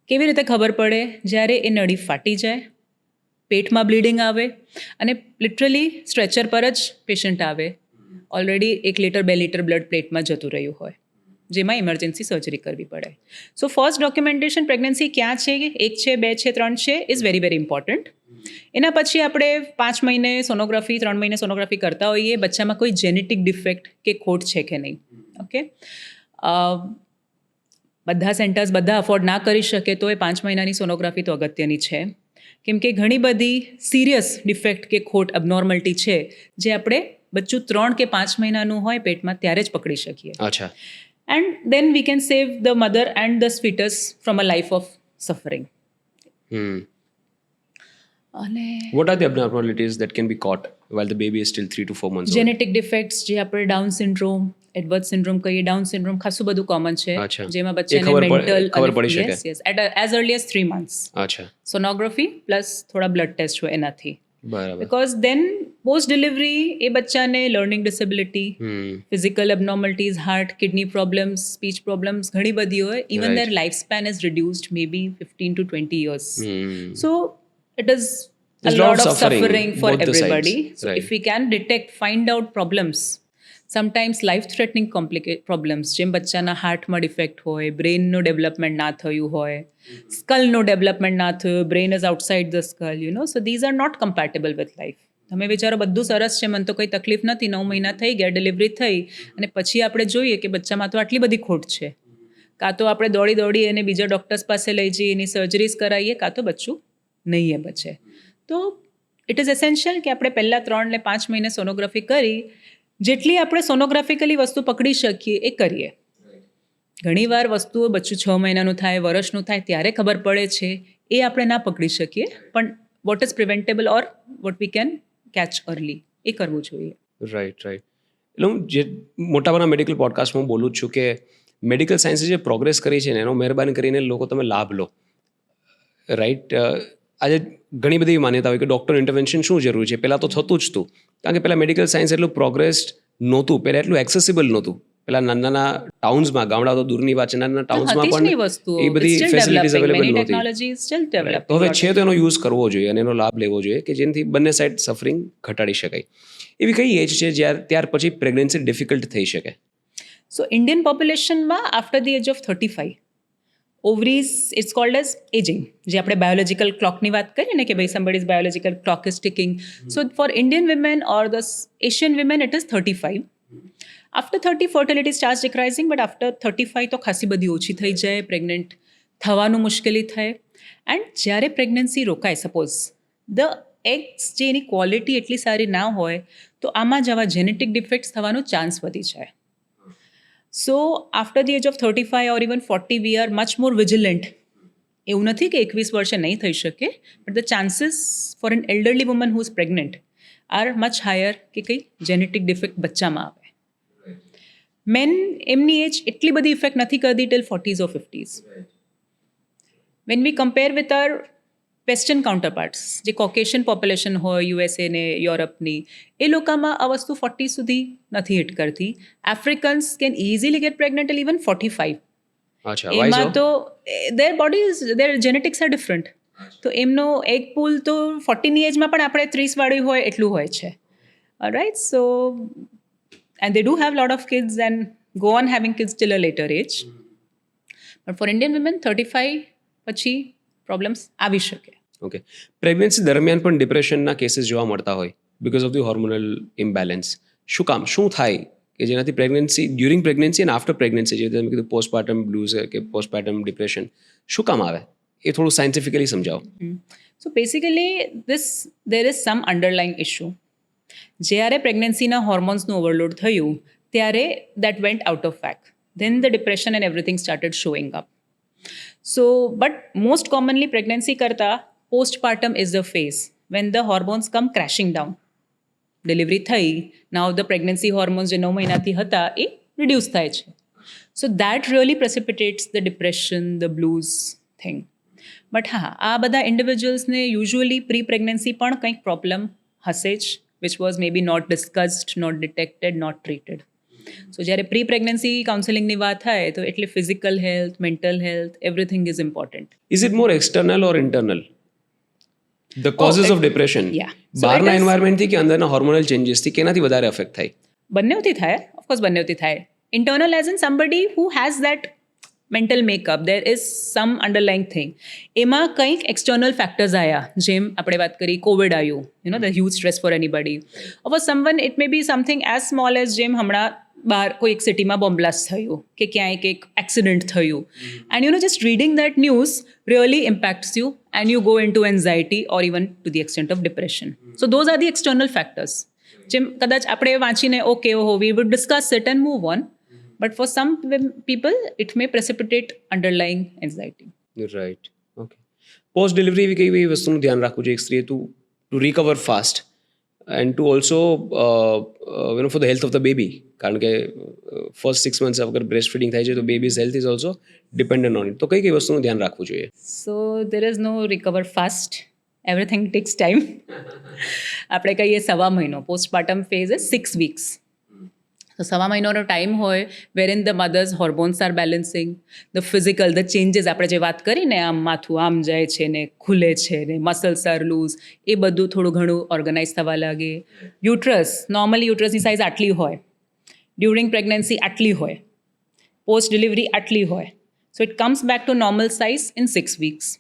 કેવી રીતે ખબર પડે? જ્યારે એ નળી ફાટી જાય, પેટમાં બ્લીડિંગ આવે અને લિટરલી સ્ટ્રેચર પર જ પેશન્ટ આવે, ઓલરેડી 1 લીટર 2 લીટર બ્લડ પ્લેટમાં જતું રહ્યું હોય, જેમાં ઇમરજન્સી સર્જરી કરવી પડે. સો ફર્સ્ટ ડોક્યુમેન્ટેશન પ્રેગ્નન્સી ક્યાં છે, 1 છે, 2 છે, 3 છે, ઇઝ વેરી વેરી ઇમ્પોર્ટન્ટ. એના પછી આપણે 5 મહિને સોનોગ્રાફી, 3 મહિને સોનોગ્રાફી કરતા હોઈએ, બચ્ચામાં કોઈ જેનેટિક ડિફેક્ટ કે ખોટ છે કે નહીં. ઓકે, બધા સેન્ટર્સ બધા અફોર્ડ ના કરી શકે તો એ 5 મહિનાની સોનોગ્રાફી તો અગત્યની છે, કેમ કે ઘણી બધી સિરિયસ ડિફેક્ટ કે ખોટ અબનોર્મલિટી છે જે આપણે બચ્ચું 3 કે 5 મહિનાનું હોય પેટમાં ત્યારે જ પકડી શકીએ. અચ્છા. And then we can save the mother and the fetus from a life of suffering. અને What are the abnormalities that can be caught while the baby is still 3 to 4 months old? Genetic ડિફેક્ટ્સ, જે આપણે ડાઉન સિન્ડ્રોમ, એડવર્ડ સિન્ડ્રોમ કહીએ, ડાઉન સિન્ડ્રોમ ખાસું બધું કોમન છે, અચ્છા. જેમાં એ બચ્ચાને ખબર પડી શકે? Yes at as early as 3 months અચ્છા, સોનોગ્રાફી પ્લસ થોડા બ્લડ ટેસ્ટ હોય એનાથી. બરાબર. બિકોઝ દેન પોસ્ટ ડિલિવરી એ બચ્ચાને learning disability, physical abnormalities, heart, kidney problems, speech problems ઘણી બધી હોય. Even Right. Their life span is reduced may be 15 to 20 years. So it is a There's lot of suffering for both the everybody. sides. So Right. if we can detect, find out problems, sometimes life threatening problems, જેમ બચ્ચાના હાર્ટમાં ડિફેક્ટ હોય, બ્રેઇનનું ડેવલપમેન્ટ ના થયું હોય, સ્કલનું ડેવલપમેન્ટ ના થયું, brain is outside the skull, you know, so these are not compatible with life. તમે વિચારો બધું સરસ છે, મને તો કોઈ તકલીફ નથી, 9 મહિના થઈ ગયા, ડિલિવરી થઈ, અને પછી આપણે જોઈએ કે બચ્ચામાં તો આટલી બધી ખોટ છે, કાં તો આપણે દોડી એને બીજા ડૉક્ટર્સ પાસે લઈ જઈએ, એની સર્જરીઝ કરાવીએ, કાં તો બચ્ચું નહીં એ બચે. તો ઇટ ઇઝ એસેન્શિયલ કે આપણે પહેલાં 3 ને 5 મહિને સોનોગ્રાફી કરી, જેટલી આપણે સોનોગ્રાફિકલી વસ્તુ પકડી શકીએ એ કરીએ. ઘણીવાર વસ્તુઓ બચ્ચું 6 મહિનાનું થાય, વર્ષનું થાય ત્યારે ખબર પડે છે, એ આપણે ના પકડી શકીએ, પણ what is preventable or what we can catch early, એ કરવું જોઈએ. રાઈટ. એટલે હું જે મોટાભાગના મેડિકલ પોડકાસ્ટમાં હું બોલું જ છું કે મેડિકલ સાયન્સે જે પ્રોગ્રેસ કરી છે ને એનો મહેરબાની કરીને લોકો તમે લાભ લો. રાઈટ. આજે ઘણી બધી માન્યતા હોય કે ડૉક્ટર ઇન્ટરવેન્શન શું જરૂરી છે, પહેલાં તો થતું જ હતું, કારણ કે પહેલાં મેડિકલ સાયન્સ એટલું પ્રોગ્રેસ્ડ નહોતું, પહેલાં એટલું એક્સેસિબલ નહોતું. પહેલાં નાના ટાઉન્સમાં, ગામડા તો દૂરની વાત છે, નાના ટાઉન્સમાં પણ એ બધી ફેસિલિટીઝ અવેલેબલ નહોતી. તો હવે છે તો એનો યુઝ કરવો જોઈએ અને એનો લાભ લેવો જોઈએ કે જેનાથી બંને સાઈડ સફરિંગ ઘટાડી શકાય. એવી કઈ એજ છે ત્યાર પછી પ્રેગ્નન્સી ડિફિકલ્ટ થઈ શકે? સો ઇન્ડિયન પોપ્યુલેશનમાં after the age of 35 ovaries it's called as ageing, જે આપણે બાયોલોજિકલ ક્લોકની વાત કરીએ ને કે ભાઈ somebody's biological clock is ticking. So for Indian women or the Asian women it is 35. After 30 fertility starts decreasing, but after 35 તો ખાસી બધી ઓછી થઈ જાય, પ્રેગ્નન્ટ થવાનું મુશ્કેલી થાય. એન્ડ જ્યારે પ્રેગ્નન્સી રોકાય, સપોઝ ધ એગ્સ જે એની ક્વોલિટી એટલી સારી ના હોય, તો આમાં જ આવા જેનેટિક ડિફેક્ટ્સ થવાનો ચાન્સ વધી જાય. So after the age of 35 or even 40 we are much more vigilant. એવું નથી કે 21 વર્ષે નહીં થઈ શકે, but the chances for an elderly woman who is pregnant are much higher કે કંઈ જેનેટિક ડિફેક્ટ બચ્ચામાં આવે. મેન એમની એજ એટલી બધી ઇફેક્ટ નથી કરતી till 40s or 50s. When we compare with our western counterparts, જે કોકેશિયન પોપ્યુલેશન હોય યુએસએ ને યુરોપની, એ લોકોમાં આ વસ્તુ 40 સુધી નથી હિટ કરતી. Africans can easily get pregnant even 45. અચ્છા, why so? એમાં તો their bodies, their genetics are different. તો એમનો એક પુલ તો 40ની એજમાં પણ આપણે 30 વાળી હોય એટલું હોય છે. Right, so and they do have lot of kids and go on having kids till a later age. But for Indian women 35 પછી પ્રોબ્લેમ્સ આવી શકે. ઓકે, પ્રેગ્નન્સી દરમિયાન પણ ડિપ્રેશનના કેસીસ જોવા મળતા હોય because of the hormonal imbalance. શું કામ, શું થાય કે જેનાથી પ્રેગ્નન્સી, ડ્યુરિંગ પ્રેગ્નન્સી અને આફ્ટર પ્રેગ્નન્સી, જે તમે કીધું પોસ્ટપાર્ટમ બ્લૂઝ કે પોસ્ટપાર્ટમ ડિપ્રેશન, શું કામ આવે એ થોડું સાયન્ટિફિકલી સમજાવો. So basically there is some underlying issue. જ્યારે પ્રેગ્નન્સીના હોર્મોન્સનું ઓવરલોડ થયું ત્યારે that went out of whack. Then the depression and everything started showing up. So but most commonly pregnancy કરતાં postpartum is the phase when the hormones come crashing down. Delivery થઈ, નાઉ ધ પ્રેગ્નન્સી હોર્મોન્સ જે 9 મહિનાથી હતા એ રિડ્યુસ થાય છે. So that really precipitates the depression, the blues thing. But હા, આ બધા ઇન્ડિવિજ્યુઅલ્સને યુઝ્યુઅલી પ્રી પ્રેગ્નન્સી પણ કંઈક પ્રોબ્લેમ હશે જ, which was may be not discussed, not detected, not treated. So જ્યારે પ્રી પ્રેગ્નન્સી કાઉન્સેલિંગની વાત થાય તો એટલે physical health, mental health, everything is important. Is it more external or internal the causes of depression? Yeah. So બહારના it is- એન્વાયરમેન્ટથી કે અંદરના હોર્મોનલ ચેન્જીસથી કેનાથી વધારે અફેક્ટ થાય? બંનેવથી થાય, ઓફકોર્સ બંનેવથી થાય. Internal as in somebody who has that mental makeup, there is some underlying thing. એમાં કંઈક એક્સટર્નલ ફેક્ટર્સ આવ્યા, જેમ આપણે વાત કરી કોવિડ આવ્યું, you know the huge stress for anybody. Or someone it may be something as small as જેમ હમણાં બહાર કોઈ એક સિટીમાં બોમ્બ બ્લાસ્ટ થયું કે ક્યાંય એક એક્સિડન્ટ થયું, and you know just reading that news really impacts you and you go in to anxiety or even to the extent of depression. So those are the external factors. જેમ કદાચ આપણે વાંચીને ઓકે ઓહો we would discuss it and move on, but for some people it may precipitate underlying anxiety. Right, okay. Post delivery એવી કઈ એવી વસ્તુનું ધ્યાન રાખવું જોઈએ એક સ્ત્રીએ to recover fast and to also for the health of the baby? કારણ કે ફર્સ્ટ 6 months અગર બ્રેસ્ટ ફીડિંગ થાય છે તો baby's health is also dependent on it. તો કઈ કઈ વસ્તુનું ધ્યાન રાખવું જોઈએ? So there is no recover fast, everything takes time. આપણે કહીએ 1.5 મહિનો, પોસ્ટપાર્ટમ ફેઝ ઇઝ 6 weeks. તો 1.5 મહિનાનો ટાઈમ હોય where in the mother's hormones are balancing, the physical, the changes આપણે જે વાત કરીને આમ માથું આમ જાય છે ને ખુલે છે ને મસલ્સ આર લૂઝ, એ બધું થોડું ઘણું ઓર્ગનાઇઝ થવા લાગે. યુટ્રસ, નોર્મલી યુટ્રસની સાઇઝ આટલી હોય, ડ્યુરિંગ પ્રેગ્નન્સી આટલી હોય, પોસ્ટ ડિલિવરી આટલી હોય. So it comes back to normal size in 6 weeks.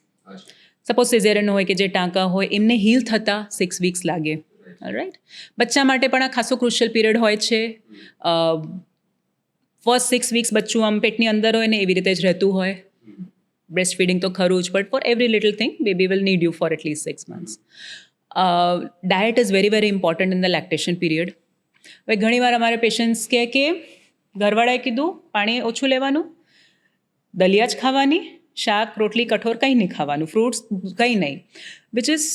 Suppose caesarean હોય કે જે ટાંકા હોય એમને હીલ થતાં 6 weeks લાગે. રાઈટ, બચ્ચા માટે પણ આ ખાસો ક્રુશિયલ પીરિયડ હોય છે. ફર્સ્ટ 6 weeks બચ્ચું આમ પેટની અંદર હોય ને એવી રીતે જ રહેતું હોય. બ્રેસ્ટ ફીડિંગ તો ખરું જ, but for every little thing baby will need you for at least 6 months. Diet is very very important in the lactation period. હવે ઘણીવાર અમારે પેશન્ટ્સ કહે કે ઘરવાળાએ કીધું પાણી ઓછું લેવાનું, દલિયા જ ખાવાની, શાક રોટલી કઠોર કંઈ નહીં ખાવાનું, ફ્રૂટ્સ કંઈ નહીં, which is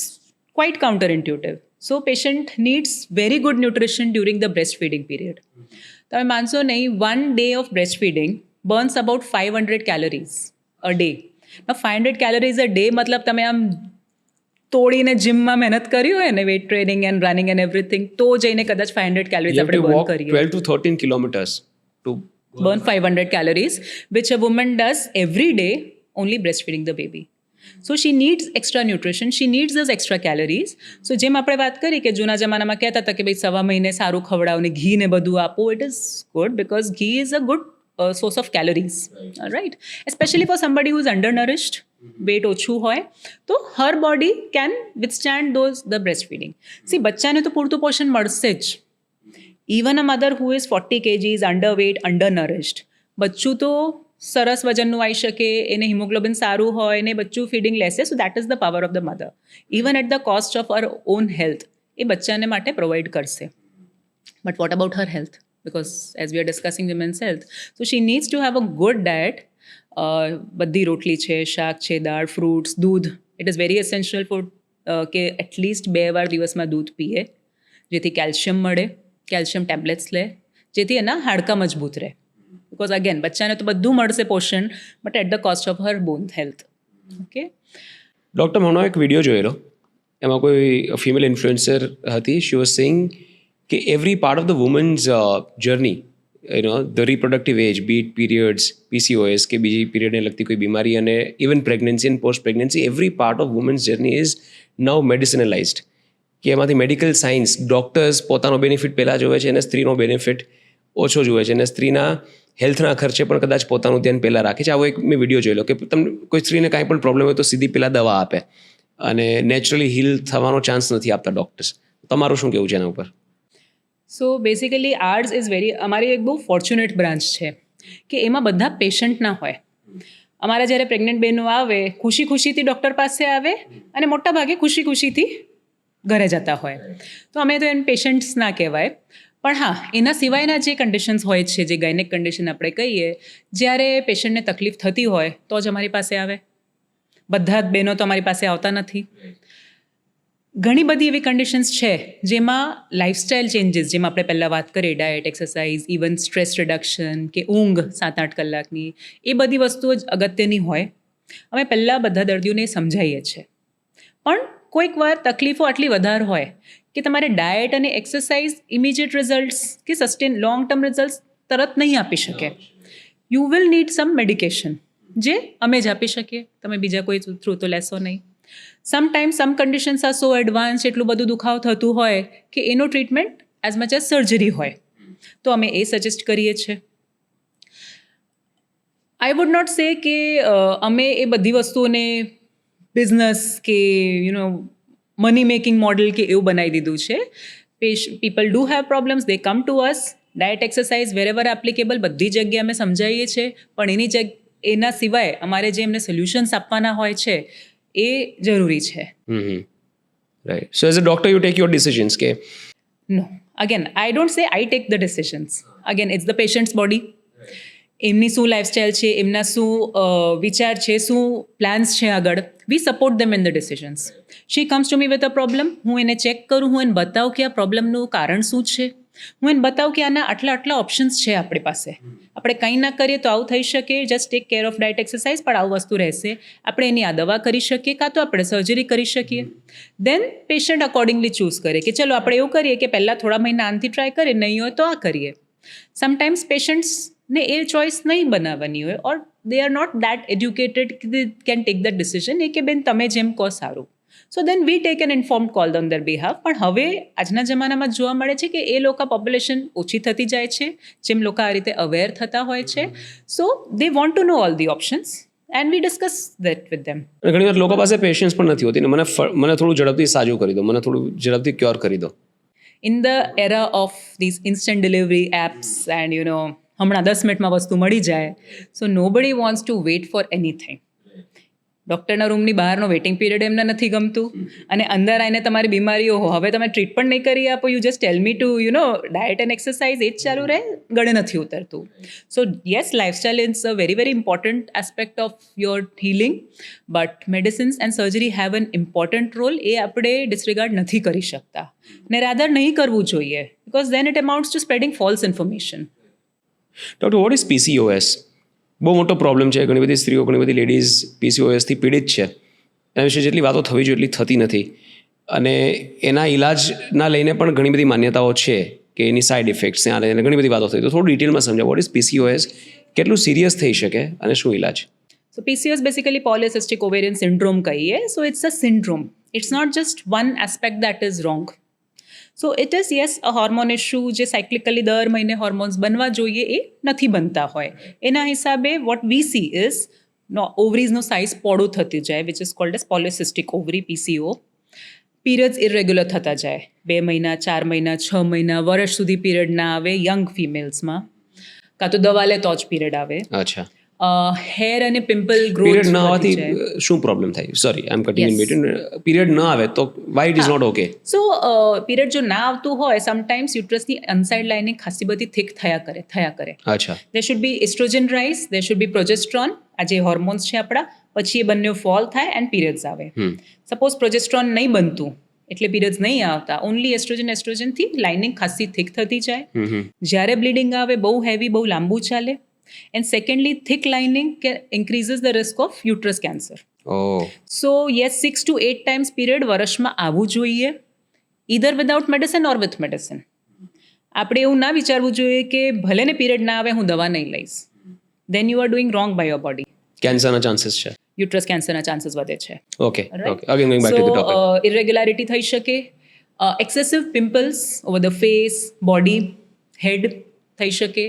quite counter intuitive. So patient needs very good nutrition during the breast feeding period. તમે માનશો નહીં, 1 day of breast feeding burns about 500 calories a day. 500 calories a day મતલબ તમે આમ તોડીને જીમમાં મહેનત કરી હોય ને, weight training and running and everything, તો જઈને કદાચ 500 calories You have આપણે to બર્ન walk કરીએ. 12 to 13 kilometers to burn 500 calories, which a woman does every day only breastfeeding the baby. So she needs extra nutrition, she needs those extra calories. So જેમ આપણે વાત કરી કે જૂના જમાનામાં કહેતા હતા કે ભાઈ 1.5 મહિને સારું ખવડાવો ને ઘી ને બધું આપો, it is good because ghee is a good source of calories, right? Especially for somebody who is undernourished, weight ઓછું હોય તો her body can withstand the breastfeeding. See, બચ્ચાને તો પૂરતું પોષણ મળશે જ. Even a mother who is 40 kgs, underweight, undernourished, બચ્ચું તો સરસ વજનનું આવી શકે, એને હિમોગ્લોબિન સારું હોય ને બચ્ચું ફીડિંગ લેશે. So that is the power of the mother. Even at the cost of her own health એ બચ્ચાને માટે પ્રોવાઈડ કરશે. But what about her health? Because as we are discussing women's health, so she needs to have a good diet. બધી રોટલી છે, શાક છે, દાળ, ફ્રૂટ્સ, દૂધ. It is very essential for કે એટલીસ્ટ 2 વાર દિવસમાં દૂધ પીએ, જેથી કેલ્શિયમ મળે, કેલ્શિયમ ટેબ્લેટ્સ લે, જેથી એના હાડકાં મજબૂત રહે. બિકોઝ અગેન બચ્ચાને તો બધું મળશે પોષણ, but at the cost of her bone health. Okay. Doctor હમણાં એક વિડીયો જોયેલો, એમાં કોઈ ફિમેલ ઇન્ફ્લુએન્સર હતી. શી વોઝ સેઇંગ કે every part of the woman's journey, the reproductive age, be it periods, PCOS કે બીજી પીરિયડને લગતી કોઈ બીમારી, અને even pregnancy and post pregnancy, every part of woman's journey is now medicinalized. કે એમાંથી મેડિકલ સાયન્સ, ડૉક્ટર્સ પોતાનો બેનિફિટ પહેલાં જોવે છે અને સ્ત્રીનો બેનિફિટ ઓછો જુએ છે, અને સ્ત્રીના હેલ્થના ખર્ચે પણ કદાચ પોતાનું ધ્યાન પહેલાં રાખે છે. આવો એક મેં વિડીયો જોયેલો કે તમને કોઈ સ્ત્રીને કાંઈ પણ પ્રોબ્લેમ હોય તો સીધી પહેલાં દવા આપે અને નેચરલી હીલ થવાનો ચાન્સ નથી આપતા ડૉક્ટર્સ. તમારું શું કહેવું છે એના ઉપર? સો બેસિકલી આર્ટ્સ ઇઝ અમારી એક બહુ ફોર્ચ્યુનેટ બ્રાન્ચ છે કે એમાં બધા પેશન્ટ ના હોય. અમારા જ્યારે પ્રેગ્નન્ટ બહેનો આવે, ખુશી ખુશીથી ડૉક્ટર પાસે આવે અને મોટા ભાગે ખુશી ખુશીથી ઘરે જતા હોય. તો અમે તો એને પેશન્ટ્સ ના કહેવાય. પણ હા, એના સિવાયના જે કન્ડિશન્સ હોય છે, જે ગાયનેક કન્ડિશન આપણે કહીએ, જ્યારે પેશન્ટને તકલીફ થતી હોય તો જ અમારી પાસે આવે. બધા જ બહેનો તો અમારી પાસે આવતા નથી. ઘણી બધી એવી કન્ડિશન્સ છે જેમાં લાઇફસ્ટાઇલ ચેન્જીસ, જેમાં આપણે પહેલાં વાત કરીએ, diet, exercise, even stress reduction કે ઊંઘ 7-8 કલાકની, એ બધી વસ્તુઓ જ અગત્યની હોય. અમે પહેલાં બધા દર્દીઓને સમજાવીએ છીએ. પણ કોઈક વાર તકલીફો આટલી વધારે હોય કે તમારે ડાયટ અને એક્સરસાઇઝ ઇમિડિયેટ રિઝલ્ટ્સ કે સસ્ટેન લોંગ ટર્મ રિઝલ્ટ્સ તરત નહીં આપી શકે. You will need some medication, જે અમે જ આપી શકીએ, તમે બીજા કોઈ થ્રુ તો લેશો નહીં. Sometimes some conditions are so advance, એટલું બધું દુખાવ થતું હોય કે એનો treatment as much as surgery હોય, તો અમે એ સજેસ્ટ કરીએ છીએ. આઈ વુડ નોટ સે કે અમે એ બધી વસ્તુઓને બિઝનેસ કે મની મેકિંગ મોડલ કે એવું બનાવી દીધું છે. People do have problems, they come to us. Diet, exercise wherever applicable બધી જગ્યાએ અમે સમજાવીએ છીએ. પણ એના સિવાય અમારે જે એમને સોલ્યુશન્સ આપવાના હોય છે એ જરૂરી છે. Right. So as a doctor you take your decisions કે? No, again I don't say I take the decisions. Again it's the patient's body. એમની શું લાઇફસ્ટાઇલ છે, એમના શું વિચાર છે, શું પ્લાન્સ છે આગળ. We support them in the decisions. She comes to me with a problem, હું એને ચેક કરું, હું એને બતાવું કે આ પ્રોબ્લેમનું કારણ શું છે, હું એને બતાવું કે આના આટલા ઓપ્શન્સ છે આપણી પાસે. આપણે કંઈ ના કરીએ તો આવું થઈ શકે, just tech care of diet, exercise, પણ આવું વસ્તુ રહેશે. આપણે એની આ દવા કરી શકીએ, કાં તો આપણે સર્જરી કરી શકીએ. દેન પેશન્ટ અકોર્ડિંગલી ચૂઝ કરે કે ચલો આપણે એવું કરીએ કે પહેલાં થોડા મહિના આનથી ટ્રાય કરીએ, નહીં હોય તો આ કરીએ. સમટાઈમ્સ પેશન્ટ્સને એ ચોઇસ નહીં બનાવવાની હોય, or they are not that educated કે they can take that decision, એ કે બેન તમે જેમ કહો સારું. So then we take an informed call on their behalf. પણ હવે આજના જમાનામાં જોવા મળે છે કે એ લોકો પોપ્યુલેશન ઓછી થતી જાય છે, જેમ લોકો આ રીતે અવેર થતા હોય છે. So they want to know all the options and we discuss that with them. ઘણી વાર લોકો પાસે પેશન્સ પણ નથી હોતી ને, મને થોડું ઝડપથી સાજું કરી દો, મને થોડું ઝડપથી ક્યોર કરી દો. In the era of this instant delivery apps and હમણાં 10 મિનિટમાં વસ્તુ મળી જાય, so nobody wants to wait for anything. ડૉક્ટરના રૂમની બહારનો વેઇટિંગ પીરિયડ એમને નથી ગમતું, અને અંદર આવીને તમારી બીમારીઓ હવે તમે ટ્રીટ પણ નહીં કરી આપો, you just tell me to diet and exercise, એ જ ચાલુ રહે, ગળે નથી ઉતરતું. So yes, lifestyle is a very very important aspect of your healing, but medicines and surgery have an important role. એ આપણે ડિસરિગાર્ડ નથી કરી શકતા, ને રાધર નહીં કરવું જોઈએ, because then it amounts to spreading false information. Doctor, what is PCOS? બહુ મોટો પ્રોબ્લેમ છે. ઘણી બધી સ્ત્રીઓ, ઘણી બધી લેડીઝ PCOSથી પીડિત છે. એના વિશે જેટલી વાતો થવી જોઈએ એટલી થતી નથી, અને એના ઇલાજના લઈને પણ ઘણી બધી માન્યતાઓ છે કે એની સાઇડ ઇફેક્ટ્સ ત્યાં લઈને ઘણી બધી વાતો થઈ. તો થોડું ડિટેલમાં સમજાવો, વોટ ઇઝ PCOS, કેટલું સિરિયસ થઈ શકે અને શું ઇલાજ? So PCOS basically polycystic ovarian syndrome કહીએ. So it's a syndrome. It's not just one aspect that is wrong. So it is, yes, a hormone issue જે સાયક્લિકલી દર મહિને હોર્મોન્સ બનવા જોઈએ એ નથી બનતા હોય. એના હિસાબે what we see is ઓવરીઝનો સાઇઝ પોળો થતી જાય, which is called as polycystic ovary, PCO. Periods irregular થતા જાય, 2 મહિના, 4 મહિના, 6 મહિના, વર્ષ સુધી પીરિયડ ના આવે યંગ ફિમેલ્સમાં, કાં તો દવા લે તો જ પીરિયડ આવે. અચ્છા. હેર અને પિમ્પલ ગ્રોથ પીરિયડ ન આવવાથી શું પ્રોબ્લેમ થાય? Sorry, I am cutting in between. Period ન આવે તો why it is not okay? So period જો ના આવતું હોય, સમટાઈમ્સ યુટ્રસની અનસાઇડ લાઇનિંગ ખાસી બધી થિક થયા કરે. અચ્છા. there should be estrogen rise, there should be progesterone, આ જે હોર્મોન્સ છે આપણા, પછી એ બંને ફોલ થાય એન્ડ પીરિયડ્સ આવે. સપોઝ પ્રોજેસ્ટ્રોન નહીં બનતું એટલે પીરિયડ્સ નહીં આવતા, ઓનલી એસ્ટ્રોજનથી લાઇનિંગ ખાસી થિક થતી જાય. જ્યારે બ્લીડિંગ આવે બહુ હેવી, બહુ લાંબુ ચાલે. And secondly thick lining increases the risk of uterus cancer. Oh so yes 6 to 8 times period વર્ષમાં આવવું જોઈએ, either without medicine or with medicine. આપણે એવું ના વિચારવું જોઈએ કે ભલે ને પીરિયડ ના આવે હું દવા નહીં લઈશ. Then you are doing wrong by your body. કેન્સરના ચાન્સીસ છે. યુટ્રસ કેન્સરના ચાન્સીસ વધે છે. Okay okay again going back to the topic. So irregularity થઈ શકે, excessive pimples over the face, body, head થઈ શકે,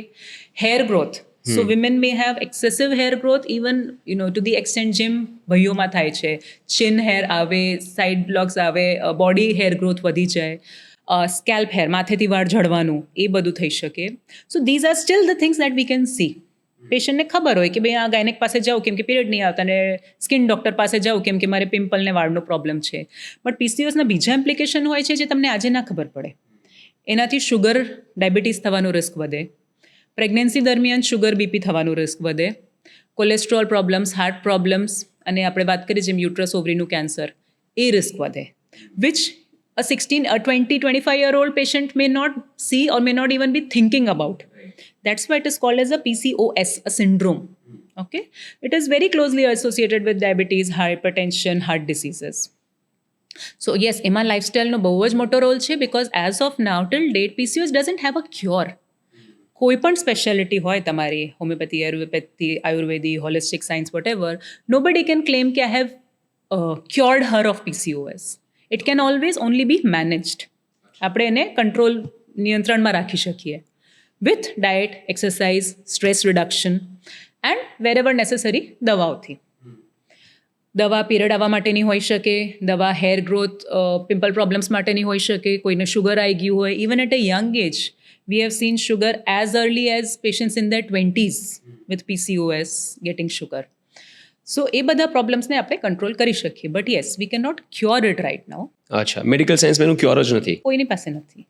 hair growth. So women may have excessive hair growth even to the extent જેમ ભાઈઓમાં થાય છે. ચિન હેર આવે, સાઇડ બ્લોક્સ આવે, બોડી હેર ગ્રોથ વધી જાય, સ્કેલ્પ હેર, માથેથી વાળ ઝડવાનું, એ બધું થઈ શકે. સો these are still the things that we can see. પેશન્ટને ખબર હોય કે ભાઈ આ ગાયનેક પાસે જાઉં કેમ કે પીરિયડ નહીં આવતા, અને સ્કિન ડૉક્ટર પાસે જાઉં કેમ કે મારે પિમ્પલ ને વાળનો પ્રોબ્લેમ છે. બટ પીસીઓએસના બીજા ઇમ્પ્લિકેશન હોય છે જે તમને આજે ના ખબર પડે. એનાથી શુગર, ડાયાબિટીસ થવાનો રિસ્ક વધે, પ્રેગ્નન્સી દરમિયાન શુગર બીપી થવાનું રિસ્ક વધે, કોલેસ્ટ્રોલ પ્રોબ્લેમ્સ, હાર્ટ પ્રોબ્લેમ્સ, અને આપણે વાત કરીએ જેમ યુટ્રસ ઓવરીનું કેન્સર, એ રિસ્ક વધે. Which a 25-year-old patient may not see or may not even be thinking about. That's why it is called as a PCOS, a syndrome. Okay? It is very closely associated with diabetes, hypertension, heart diseases. So yes, એમાં લાઇફસ્ટાઇલનો બહુ જ મોટો રોલ છે, because as of now, till date, PCOS doesn't have a cure. કોઈ પણ સ્પેશિયાલિટી હોય તમારી, homeopathy, Ayurvedic, holistic science, whatever, nobody can claim કે I have cured her of PCOS. It can always only be managed. આપણે એને કંટ્રોલ, નિયંત્રણમાં રાખી શકીએ with diet, exercise, stress reduction and wherever necessary દવાઓથી. દવા પીરિયડ આવવા માટેની હોઈ શકે, દવા હેર ગ્રોથ, પિમ્પલ પ્રોબ્લેમ્સ માટેની હોઈ શકે, કોઈને શુગર આવી ગયું હોય. Even at a young age we have seen sugar as early as patients in their 20s with PCOS getting sugar. So એ બધા પ્રોબ્લેમ્સને આપણે કંટ્રોલ કરી શકીએ. But yes, we can not cure it right now. અચ્છા, મેડિકલ સાયન્સમાં એનું ક્યોર જ નથી. કોઈની પાસે નથી.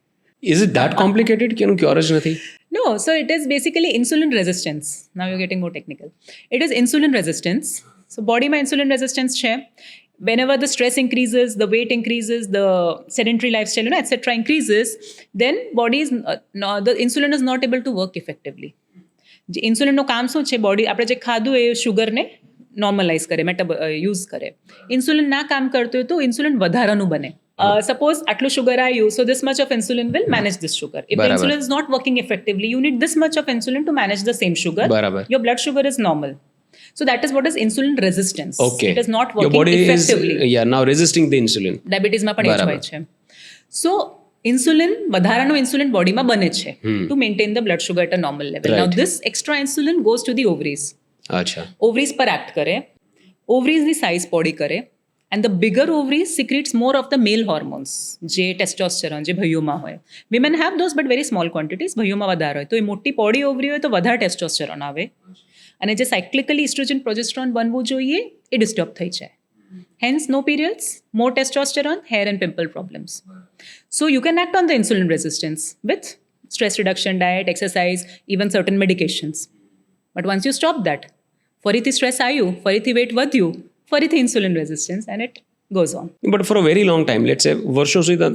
ઇઝ ઇટ ધેટ કોમ્પ્લિકેટેડ કે એનું ક્યોર જ નથી? No, so it is basically insulin resistance. Now you're getting more technical. It is insulin resistance. So body ma insulin resistance છે. Whenever the stress increases, the weight increases, the sedentary lifestyle, etc. increases, then body is the insulin is not able to work effectively. જે ઇન્સ્યુલિનનું કામ શું છે? બોડી આપણે જે ખાધું એ શુગરને નોર્મલાઇઝ કરે, યુઝ કરે. ઇન્સ્યુલિન ના કામ કરતું હોય તો ઇન્સ્યુલિન વધારાનું બને. Suppose આટલું શુગર આવ્યું, so this much of insulin will manage this sugar. If the insulin is not working effectively, you need this much of insulin to manage the same sugar. બરાબર. Your blood sugar is normal. So that is what is insulin resistance. Okay. It is not Your working body effectively. is now resisting the insulin. ડાયાબિટીસમાં પણ એ જ હોય છે. સો ઇન્સ્યુલિન, વધારાનું ઇન્સ્યુલિન બોડીમાં બને છે to maintain the blood sugar at a normal level. Now this extra insulin goes to the ovaries. અચ્છા. ઓવરીઝ પર એક્ટ કરે, ઓવરીઝની સાઇઝ પોડી કરે, and the bigger ovaries secrets more of the male hormones, જે ટેસ્ટોસ્ટેરોન, જે ભાઈઓમાં હોય. Women have those but very small quantities, ભાઈઓમાં વધારે હોય. તો એ મોટી પોડી ઓવરી હોય તો વધારે ટેસ્ટોસ્ટેરોન આવે, અને જે સાયક્લિકલી ઇસ્ટ્રોજન, પ્રોજેસ્ટ્રોન બનવું જોઈએ એ ડિસ્ટર્બ થઈ જાય. Hence, no periods, more testosterone, hair and pimple problems. So you can act on the insulin resistance with stress reduction, diet, exercise, even certain medications. But once you stop that, ફરીથી સ્ટ્રેસ આવ્યું, ફરીથી વેટ વધ્યું, ફરીથી insulin resistance, and it goes on. But for a very long time, let's સે વર્ષો સુધી